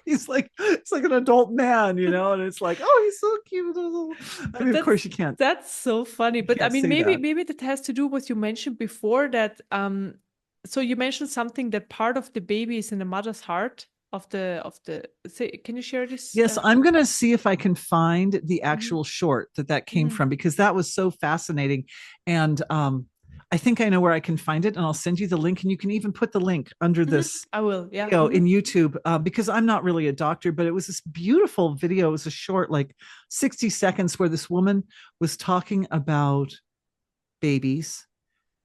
He's like, it's like an adult man, and it's like, oh, he's so cute. I But mean, of course that's so funny. you But I can't mean, say maybe that. maybe that has to do with what you mentioned before, that so you mentioned something, that part of the baby is in the mother's heart of the say, can you share this? Yes, I'm going to see if I can find the Mhm, actual short that came mhm, from, because that was so fascinating. And I think I know where I can find it, and I'll send you the link, and you can even put the link under mhm. this I will. Yeah. video Mhm, in YouTube, because I'm not really a doctor, but it was this beautiful video. It was a short, like 60 seconds, where this woman was talking about babies,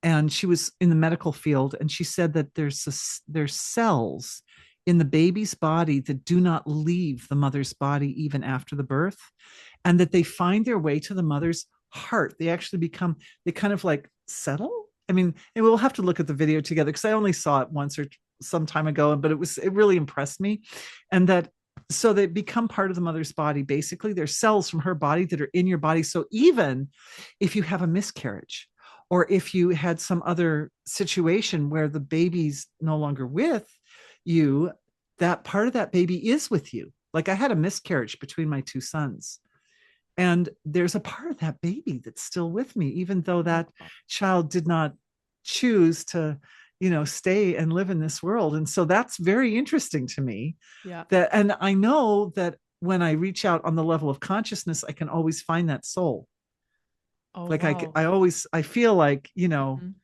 and she was in the medical field, and she said that there's cells in the baby's body that do not leave the mother's body even after the birth, and that they find their way to the mother's heart. They kind of like settle. I mean, and we'll have to look at the video together, because I only saw it once or some time ago, but it really impressed me. And that So they become part of the mother's body. Basically, they're cells from her body that are in your body. So even if you have a miscarriage, or if you had some other situation where the baby's no longer with you, that part of that baby is with you. Like I had a miscarriage between my two sons, and there's a part of that baby that's still with me, even though that child did not choose to, stay and live in this world. And so that's very interesting to me. Yeah. That, and I know that when I reach out on the level of consciousness, I can always find that soul. Oh, Like wow. I feel like, Mhm.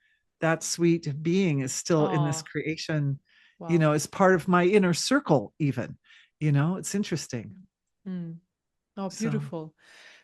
that sweet being is still in this Oh, creation, wow. as part of my inner circle, even, it's interesting. Mm. Oh, So, beautiful.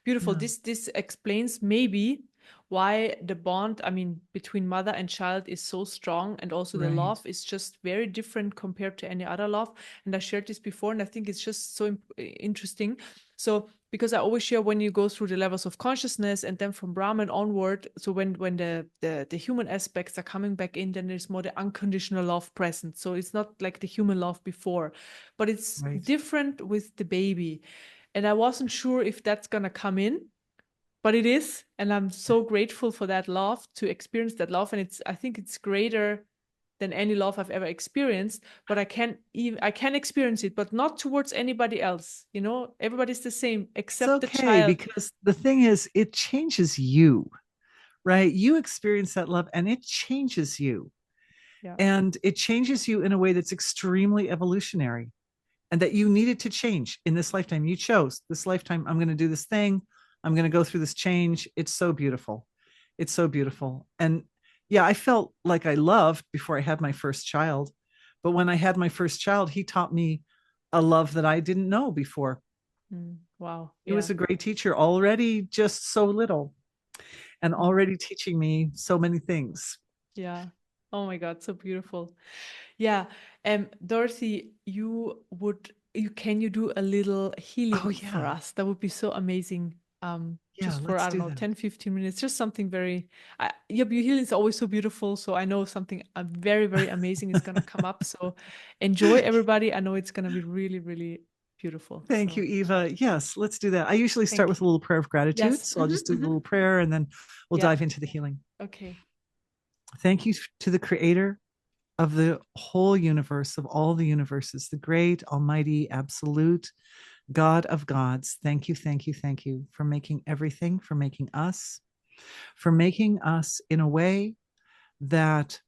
Beautiful. yeah, This explains maybe why the bond, I mean, between mother and child is so strong, and also the right, love is just very different compared to any other love. And I shared this before, and I think it's just so interesting. So because I always share when you go through the levels of consciousness and then from Brahman onward, so when the human aspects are coming back in, then there's more the unconditional love present. So it's not like the human love before, but it's right. different with the baby. And I wasn't sure if that's gonna come in, but it is, and I'm so grateful for that love, to experience that love. And I think it's greater than any love I've ever experienced. But I can experience it, but not towards anybody else. Everybody's the same It's except the okay, child. because the thing is, it changes you, right? You experience that love and it changes you. Yeah. And it changes you in a way that's extremely evolutionary, and that you needed to change in this lifetime. You chose this lifetime. I'm going to do this thing. I'm going to go through this change. It's so beautiful. It's so beautiful. And yeah, I felt like I loved before I had my first child. But when I had my first child, he taught me a love that I didn't know before. Wow. He Yeah. was a great teacher, already just so little, and Mm. already teaching me so many things. Yeah. Oh my God, so beautiful. Yeah. Dorothy, can you do a little Oh, healing for yeah. us? That would be so amazing. Yeah, Just for, let's I don't do know, that. 10, 15 minutes, just something very, your healing is always so beautiful. So I know something very, very amazing is going to come up. So enjoy, everybody. I know it's going to be really, really beautiful. Thank you, So Eva. Yes, let's do that. I usually start thank with a you. little prayer of gratitude. Yes. So I'll just do a little prayer and then we'll Yeah. dive into the healing. Okay. Thank you to the creator of the whole universe, of all the universes, the great, almighty, absolute God of gods. Thank you, thank you, thank you for making everything, for making us in a way that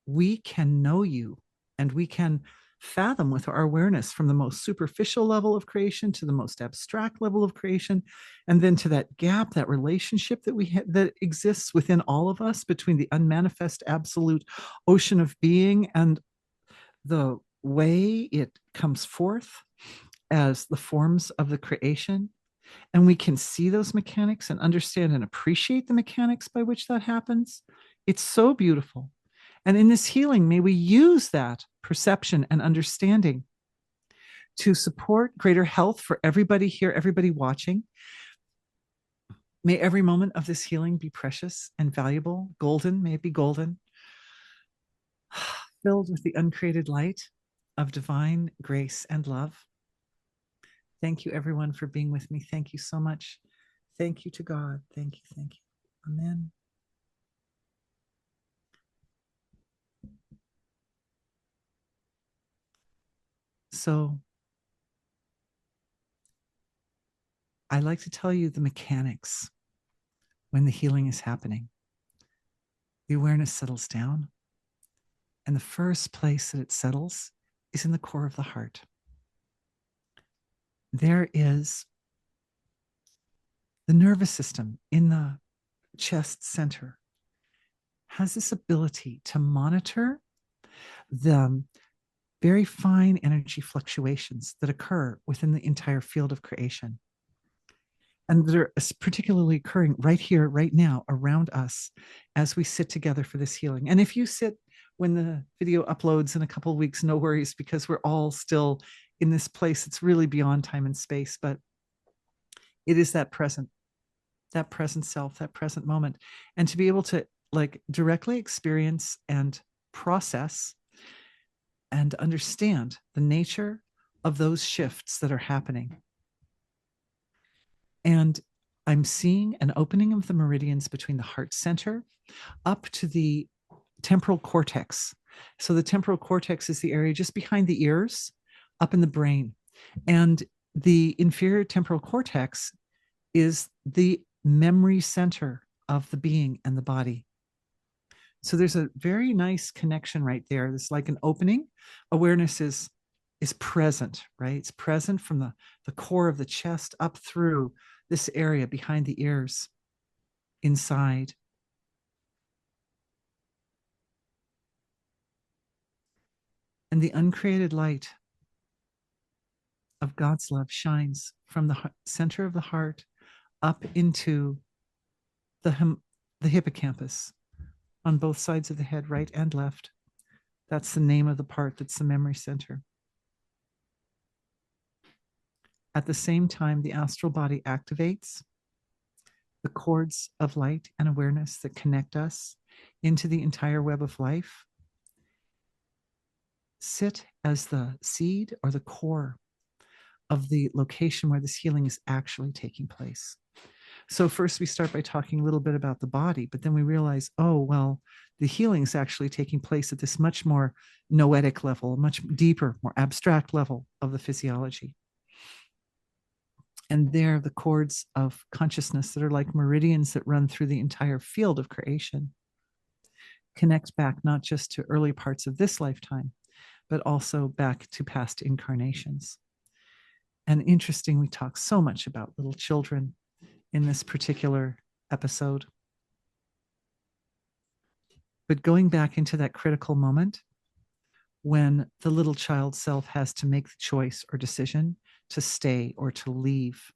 we can know you, and we can fathom with our awareness from the most superficial level of creation to the most abstract level of creation, and then to that gap, that relationship that that exists within all of us between the unmanifest absolute ocean of being and the way it comes forth as the forms of the creation. And we can see those mechanics and understand and appreciate the mechanics by which that happens. It's so beautiful. And in this healing, may we use that perception and understanding to support greater health for everybody here, everybody watching. May every moment of this healing be precious and valuable, golden, may it be golden, filled with the uncreated light of divine grace and love. Thank you, everyone, for being with me. Thank you so much. Thank you to God. Thank you. Thank you. Amen. So I like to tell you the mechanics when the healing is happening. The awareness settles down, and the first place that it settles is in the core of the heart. There is the nervous system in the chest center, has this ability to monitor the very fine energy fluctuations that occur within the entire field of creation, and that are particularly occurring right here, right now, around us as we sit together for this healing. And if you sit when the video uploads in a couple of weeks, no worries, because we're all still in this place. It's really beyond time and space, but it is that present self, that present moment. And to be able to like directly experience and process and understand the nature of those shifts that are happening. And I'm seeing an opening of the meridians between the heart center up to the temporal cortex. So the temporal cortex is the area just behind the ears, up in the brain. And the inferior temporal cortex is the memory center of the being and the body. So there's a very nice connection right there. It's like an opening. Awareness is present, right? It's present from the core of the chest up through this area behind the ears, inside. And the uncreated light of God's love shines from the center of the heart up into the hippocampus on both sides of the head, right and left. That's the name of the part that's the memory center. At the same time, the astral body activates the cords of light and awareness that connect us into the entire web of life, sit as the seed or the core of the location where this healing is actually taking place. So first we start by talking a little bit about the body, but then we realize, oh, well, the healing is actually taking place at this much more noetic level, much deeper, more abstract level of the physiology. And there, the cords of consciousness that are like meridians that run through the entire field of creation connect back not just to early parts of this lifetime, but also back to past incarnations. And interesting, we talk so much about little children in this particular episode. But going back into that critical moment when the little child self has to make the choice or decision to stay or to leave.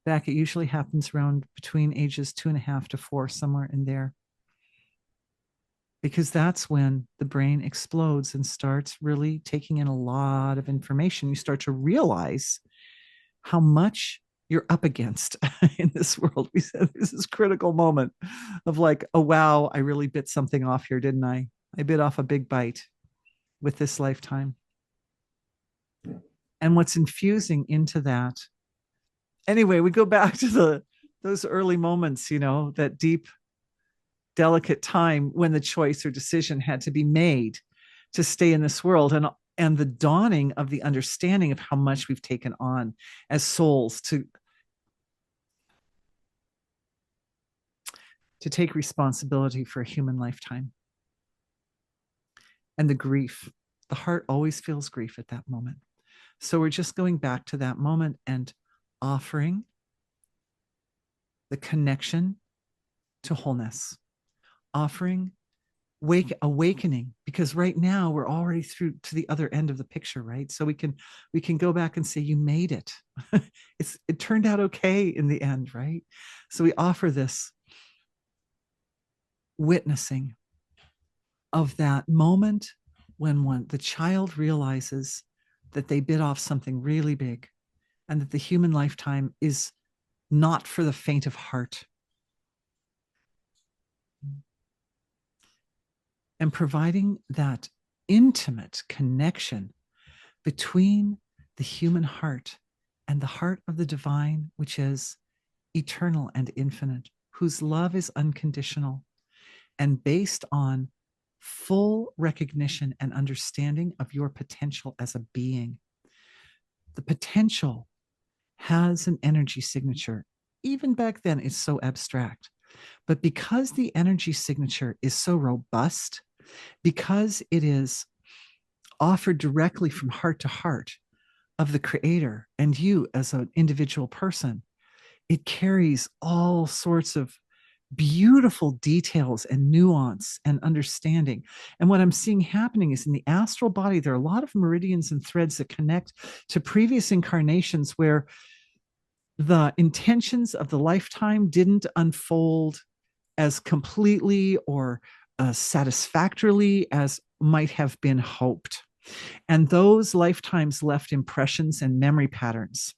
Back, it usually happens around between ages 2.5 to 4, somewhere in there. Because that's when the brain explodes and starts really taking in a lot of information. You start to realize how much you're up against in this world. We said this is critical moment of like, oh, wow, I really bit something off here, didn't I? I bit off a big bite with this lifetime. And what's infusing into that. Anyway, we go back to those early moments, that deep, delicate time when the choice or decision had to be made to stay in this world, and the dawning of the understanding of how much we've taken on as souls to take responsibility for a human lifetime. And the grief, the heart always feels grief at that moment. So we're just going back to that moment and offering the connection to wholeness, offering awakening, because right now we're already through to the other end of the picture, right? So we can go back and say, you made it. It turned out okay in the end, right? So we offer this witnessing of that moment when the child realizes that they bit off something really big, and that the human lifetime is not for the faint of heart. And providing that intimate connection between the human heart and the heart of the divine, which is eternal and infinite, whose love is unconditional and based on full recognition and understanding of your potential as a being. The potential has an energy signature. Even back then, it's so abstract. But because the energy signature is so robust, because it is offered directly from heart to heart of the creator and you as an individual person, it carries all sorts of beautiful details and nuance and understanding. And what I'm seeing happening is in the astral body, there are a lot of meridians and threads that connect to previous incarnations where the intentions of the lifetime didn't unfold as completely or satisfactorily as might have been hoped. And those lifetimes left impressions and memory patterns.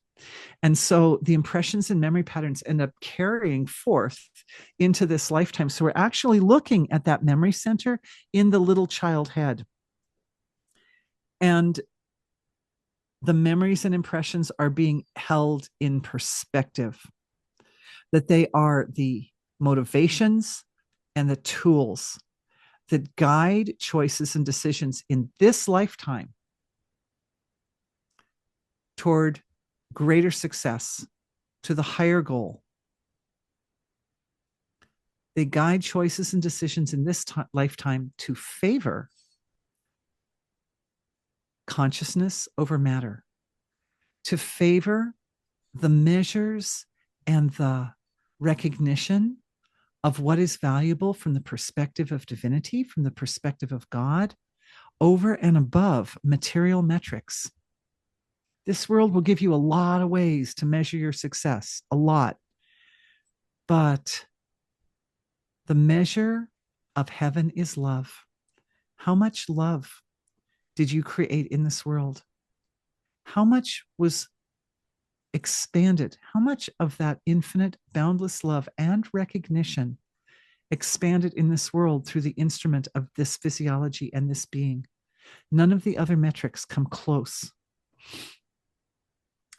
And so the impressions and memory patterns end up carrying forth into this lifetime. So we're actually looking at that memory center in the little child head. And the memories and impressions are being held in perspective, that they are the motivations and the tools that guide choices and decisions in this lifetime toward greater success, to the higher goal. They guide choices and decisions in this lifetime to favor consciousness over matter, to favor the measures and the recognition of what is valuable from the perspective of divinity, from the perspective of God, over and above material metrics. This world will give you a lot of ways to measure your success, a lot. But the measure of heaven is love. How much love did you create in this world? How much was expanded? How much of that infinite, boundless love and recognition expanded in this world through the instrument of this physiology and this being? None of the other metrics come close.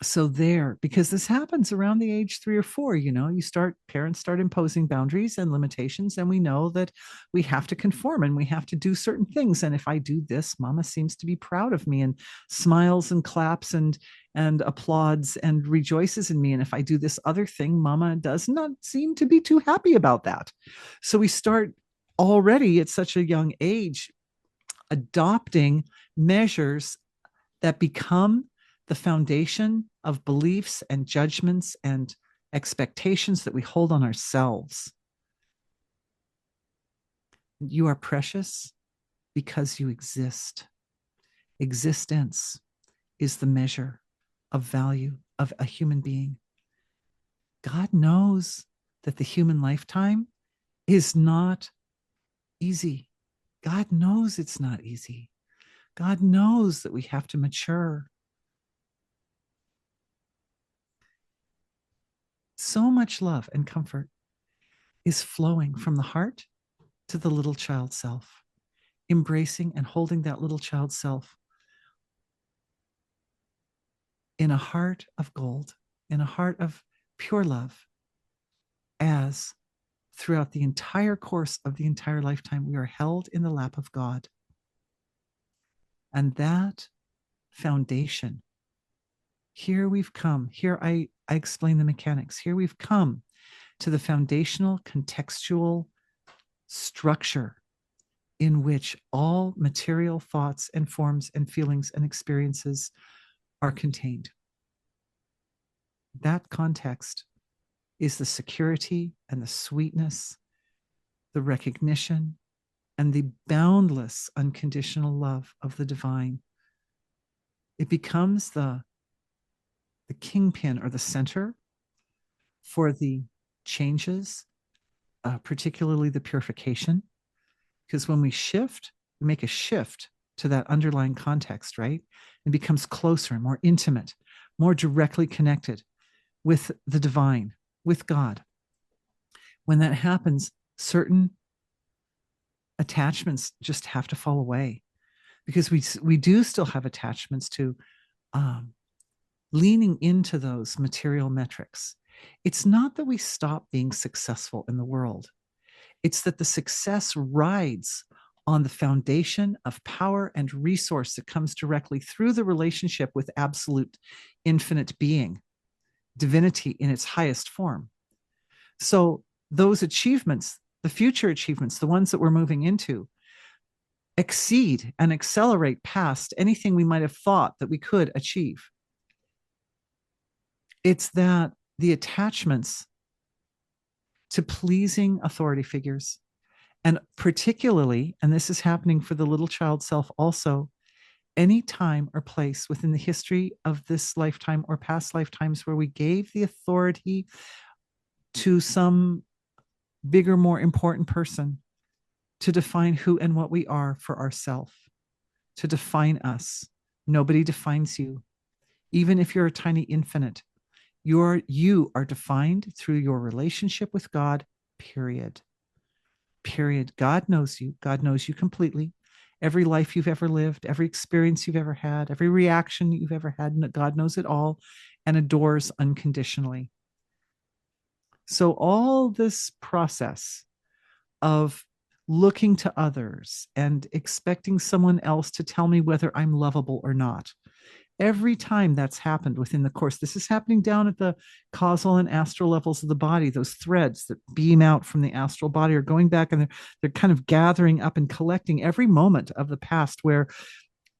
So there, because this happens around the age 3 or 4, parents start imposing boundaries and limitations, and we know that we have to conform and we have to do certain things. And if I do this, mama seems to be proud of me and smiles and claps and applauds and rejoices in me. And if I do this other thing, mama does not seem to be too happy about that. So we start already at such a young age adopting measures that become the foundation of beliefs and judgments and expectations that we hold on ourselves. You are precious because you exist. Existence is the measure of value of a human being. God knows that the human lifetime is not easy. God knows it's not easy. God knows that we have to mature. So much love and comfort is flowing from the heart to the little child self, embracing and holding that little child self in a heart of gold, in a heart of pure love, as throughout the entire course of the entire lifetime, we are held in the lap of God. And that foundation, here we've come, here I explain the mechanics, here we've come to the foundational contextual structure in which all material thoughts and forms and feelings and experiences are contained. That context is the security and the sweetness, the recognition, and the boundless unconditional love of the divine. It becomes the kingpin or the center for the changes, particularly the purification. Because when we shift, we make a shift to that underlying context, right? It becomes closer and more intimate, more directly connected with the divine, with God. When that happens, certain attachments just have to fall away, because we do still have attachments to leaning into those material metrics. It's not that we stop being successful in the world. It's that the success rides on the foundation of power and resource that comes directly through the relationship with absolute infinite being, divinity in its highest form. So those achievements, the future achievements, the ones that we're moving into, exceed and accelerate past anything we might have thought that we could achieve. It's that the attachments to pleasing authority figures, and particularly, and this is happening for the little child self also, any time or place within the history of this lifetime or past lifetimes where we gave the authority to some bigger, more important person to define who and what we are for ourselves, to define us. Nobody defines you. Even if you're a tiny infinite, you are defined through your relationship with God, period. Period. God knows you. God knows you completely. every life you've ever lived, every experience you've ever had, every reaction you've ever had, and that God knows it all and adores unconditionally. So all this process of looking to others and expecting someone else to tell me whether I'm lovable or not, every time that's happened within the course, this is happening down at the causal and astral levels of the body. Those threads that beam out from the astral body are going back, and they're kind of gathering up and collecting every moment of the past where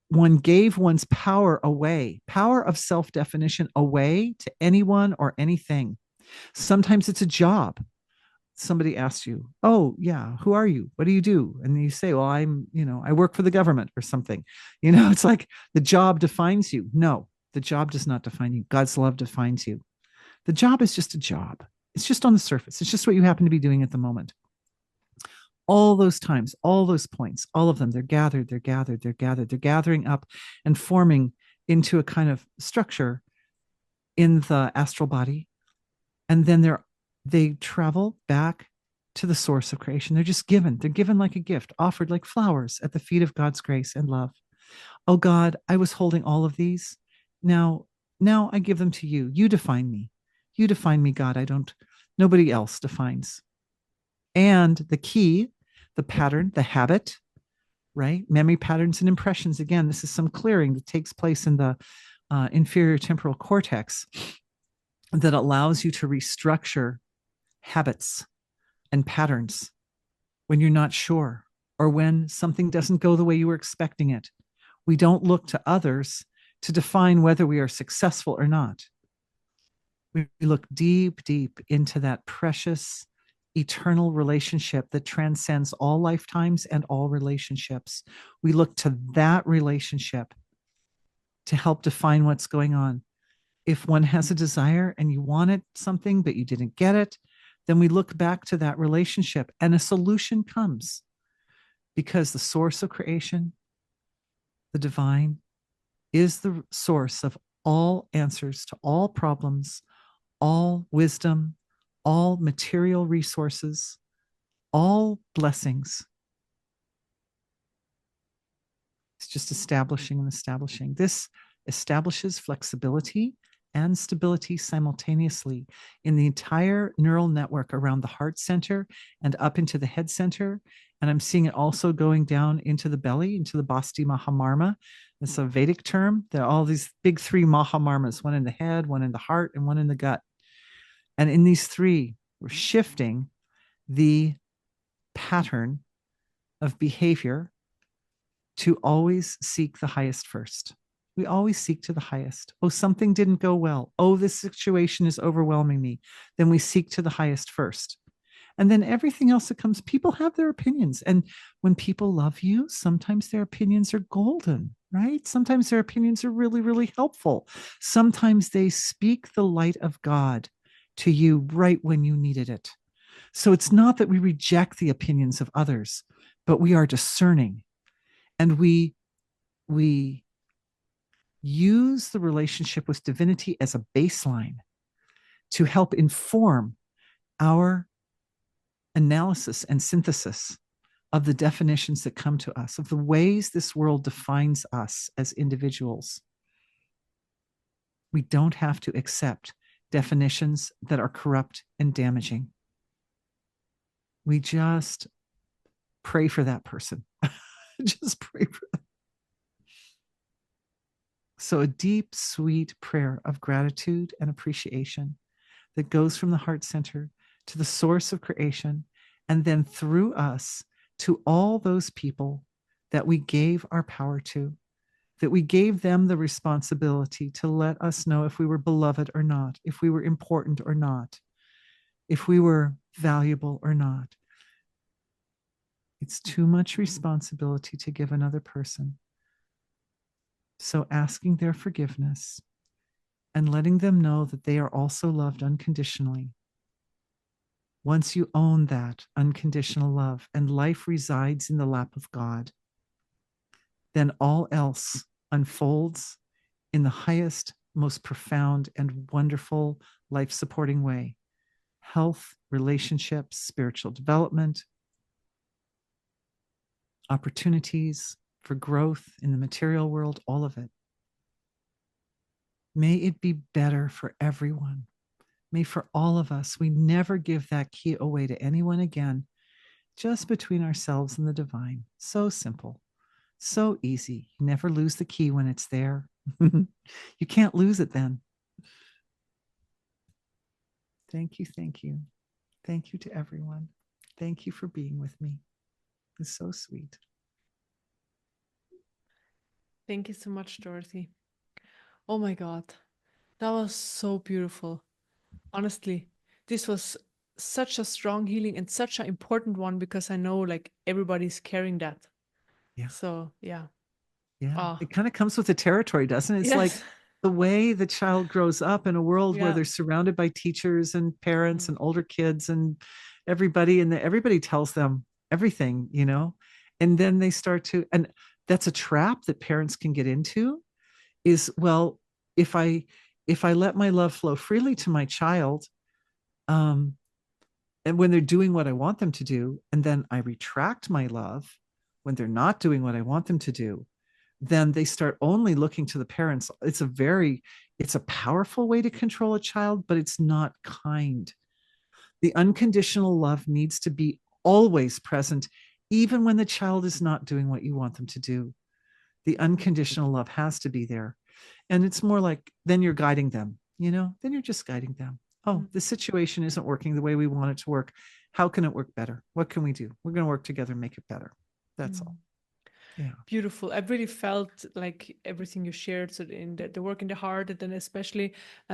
one gave one's power away, power of self-definition away to anyone or anything. Sometimes it's a job. Somebody asks you, oh yeah, who are you, what do you do? And you say, well, I work for the government or something. It's like the job defines you. No, the job does not define you. God's love defines you. The job is just a job. It's just on the surface. It's just what you happen to be doing at the moment. All those times, all those points, all of them, they're gathering up and forming into a kind of structure in the astral body. And then they travel back to the source of creation. They're just given. They're given like a gift, offered like flowers at the feet of God's grace and love. Oh God, I was holding all of these. Now I give them to you. You define me. You define me, God. Nobody else defines. And the key, the pattern, the habit, right? Memory patterns and impressions. Again, this is some clearing that takes place in the inferior temporal cortex that allows you to restructure habits and patterns when you're not sure or when something doesn't go the way you were expecting it. We don't look to others to define whether we are successful or not. We look deep, deep into that precious, eternal relationship that transcends all lifetimes and all relationships. We look to that relationship to help define what's going on. If one has a desire and you wanted something, but you didn't get it, then we look back to that relationship and a solution comes, because the source of creation, the divine, is the source of all answers to all problems, all wisdom, all material resources, all blessings. It's just establishing and establishing. This establishes flexibility and stability simultaneously in the entire neural network around the heart center and up into the head center. And I'm seeing it also going down into the belly, into the Basti Mahamarma. It's a Vedic term. There are all these big three Mahamarmas, one in the head, one in the heart, and one in the gut. And in these three, we're shifting the pattern of behavior to always seek the highest first. We always seek to the highest. Oh, something didn't go well. Oh, this situation is overwhelming me. Then we seek to the highest first. And then everything else that comes, people have their opinions. And when people love you, sometimes their opinions are golden, right? Sometimes their opinions are really, really helpful. Sometimes they speak the light of God to you right when you needed it. So it's not that we reject the opinions of others, but we are discerning. And we use the relationship with divinity as a baseline to help inform our analysis and synthesis of the definitions that come to us, of the ways this world defines us as individuals. We don't have to accept definitions that are corrupt and damaging. We just pray for that person. Just pray for them. So a deep, sweet prayer of gratitude and appreciation that goes from the heart center to the source of creation, and then through us to all those people that we gave our power to, that we gave them the responsibility to let us know if we were beloved or not, if we were important or not, if we were valuable or not. It's too much responsibility to give another person. So asking their forgiveness and letting them know that they are also loved unconditionally. Once you own that unconditional love and life resides in the lap of God, then all else unfolds in the highest, most profound, and wonderful life-supporting way. Health, relationships, spiritual development, opportunities, for growth in the material world, all of it. May it be better for everyone. May for all of us, we never give that key away to anyone again, just between ourselves and the divine. So simple, so easy. You never lose the key when it's there. You can't lose it then. Thank you, thank you. Thank you to everyone. Thank you for being with me. It's so sweet. Thank you so much, Dorothy. Oh my God, that was so beautiful. Honestly, this was such a strong healing and such an important one because I know like everybody's carrying that. Yeah. So yeah. Yeah. Ah, It kind of comes with the territory, doesn't it? It's like yes. the way the child grows up in a world where Yeah. they're surrounded by teachers and parents Mm, and older kids and everybody, and everybody tells them everything, you know, and then they start to, and that's a trap that parents can get into is, well, if I let my love flow freely to my child, um, and when they're doing what I want them to do, and then I retract my love when they're not doing what I want them to do, then they start only looking to the parents. It's a powerful way to control a child, but it's not kind. The unconditional love needs to be always present, even when the child is not doing what you want them to do. The unconditional love has to be there. And it's more like then you're guiding them, you know, then you're just guiding them. Oh, mm, the situation isn't working the way we want it to work. How can it work better? What can we do? We're going to work together and make it better. That's all. mm. Yeah. Beautiful. I really felt like everything you shared. So in the work in the heart, and then especially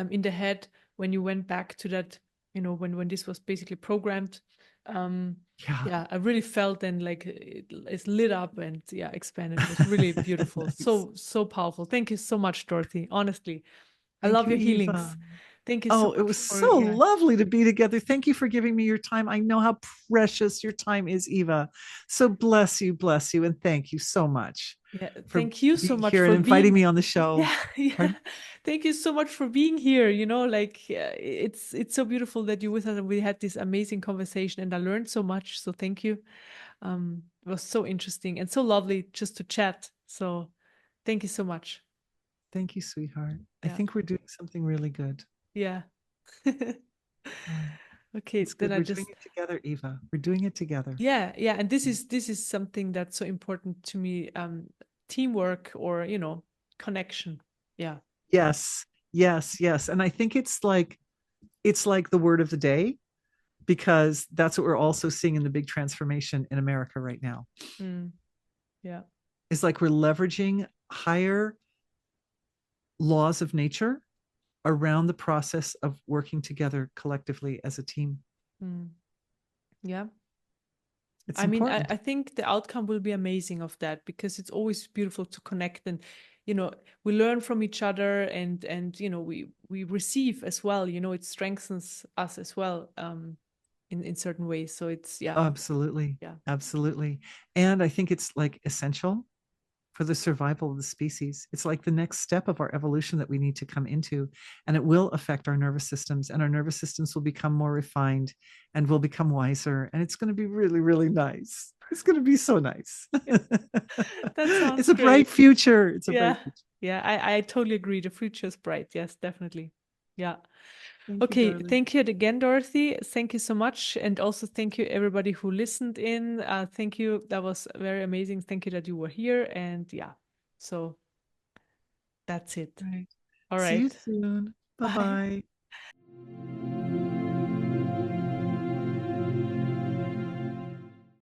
in the head, when you went back to that, when this was basically programmed. Um, Yeah. yeah, I really felt then like it's lit up and yeah, expanded. It was really beautiful. Nice. So powerful. Thank you so much, Dorothy. Honestly, I Thank love you, your Eva. healings. Thank you so Oh, it much was for, so yeah. lovely to be together. Thank you for giving me your time. I know how precious your time is, Eva. So bless you, and thank you so much Yeah, for thank you so being much here and for inviting being. me on the show. Yeah, yeah. Pardon? Thank you so much for being here. Like it's so beautiful that you with us and we had this amazing conversation and I learned so much. So thank you. It was so interesting and so lovely just to chat. So thank you so much. Thank you, sweetheart. I Yeah, think we're doing something really good. yeah. Yeah, Okay, it's then good. I We're doing just it together, Eva. We're doing it together. yeah, and this is something that's so important to me. Teamwork or connection. Yeah. Yes, yes, yes. And I think it's like the word of the day because that's what we're also seeing in the big transformation in America right now. Mm, yeah. It's like we're leveraging higher laws of nature around the process of working together collectively as a team. Mm, yeah. It's I mean, I, important. I think the outcome will be amazing of that because it's always beautiful to connect and we learn from each other and we receive as well. It strengthens us as well in certain ways. So it's yeah, Absolutely. yeah. Absolutely. And I think it's like essential for the survival of the species. It's like the next step of our evolution that we need to come into. And it will affect our nervous systems, and our nervous systems will become more refined and will become wiser. And it's going to be really, really nice. It's going to be so nice. Yeah. That It's sounds a bright great. future. It's a bright Yeah. future. Yeah, I totally agree. The future is bright. Yes, definitely. Yeah. Thank you, Okay, darling. thank you again, Dorothy. Thank you so much. And also thank you everybody who listened in. Thank you. That was very amazing. Thank you that you were here. And yeah, so that's it. Right. All See you right. soon. Bye Bye. bye.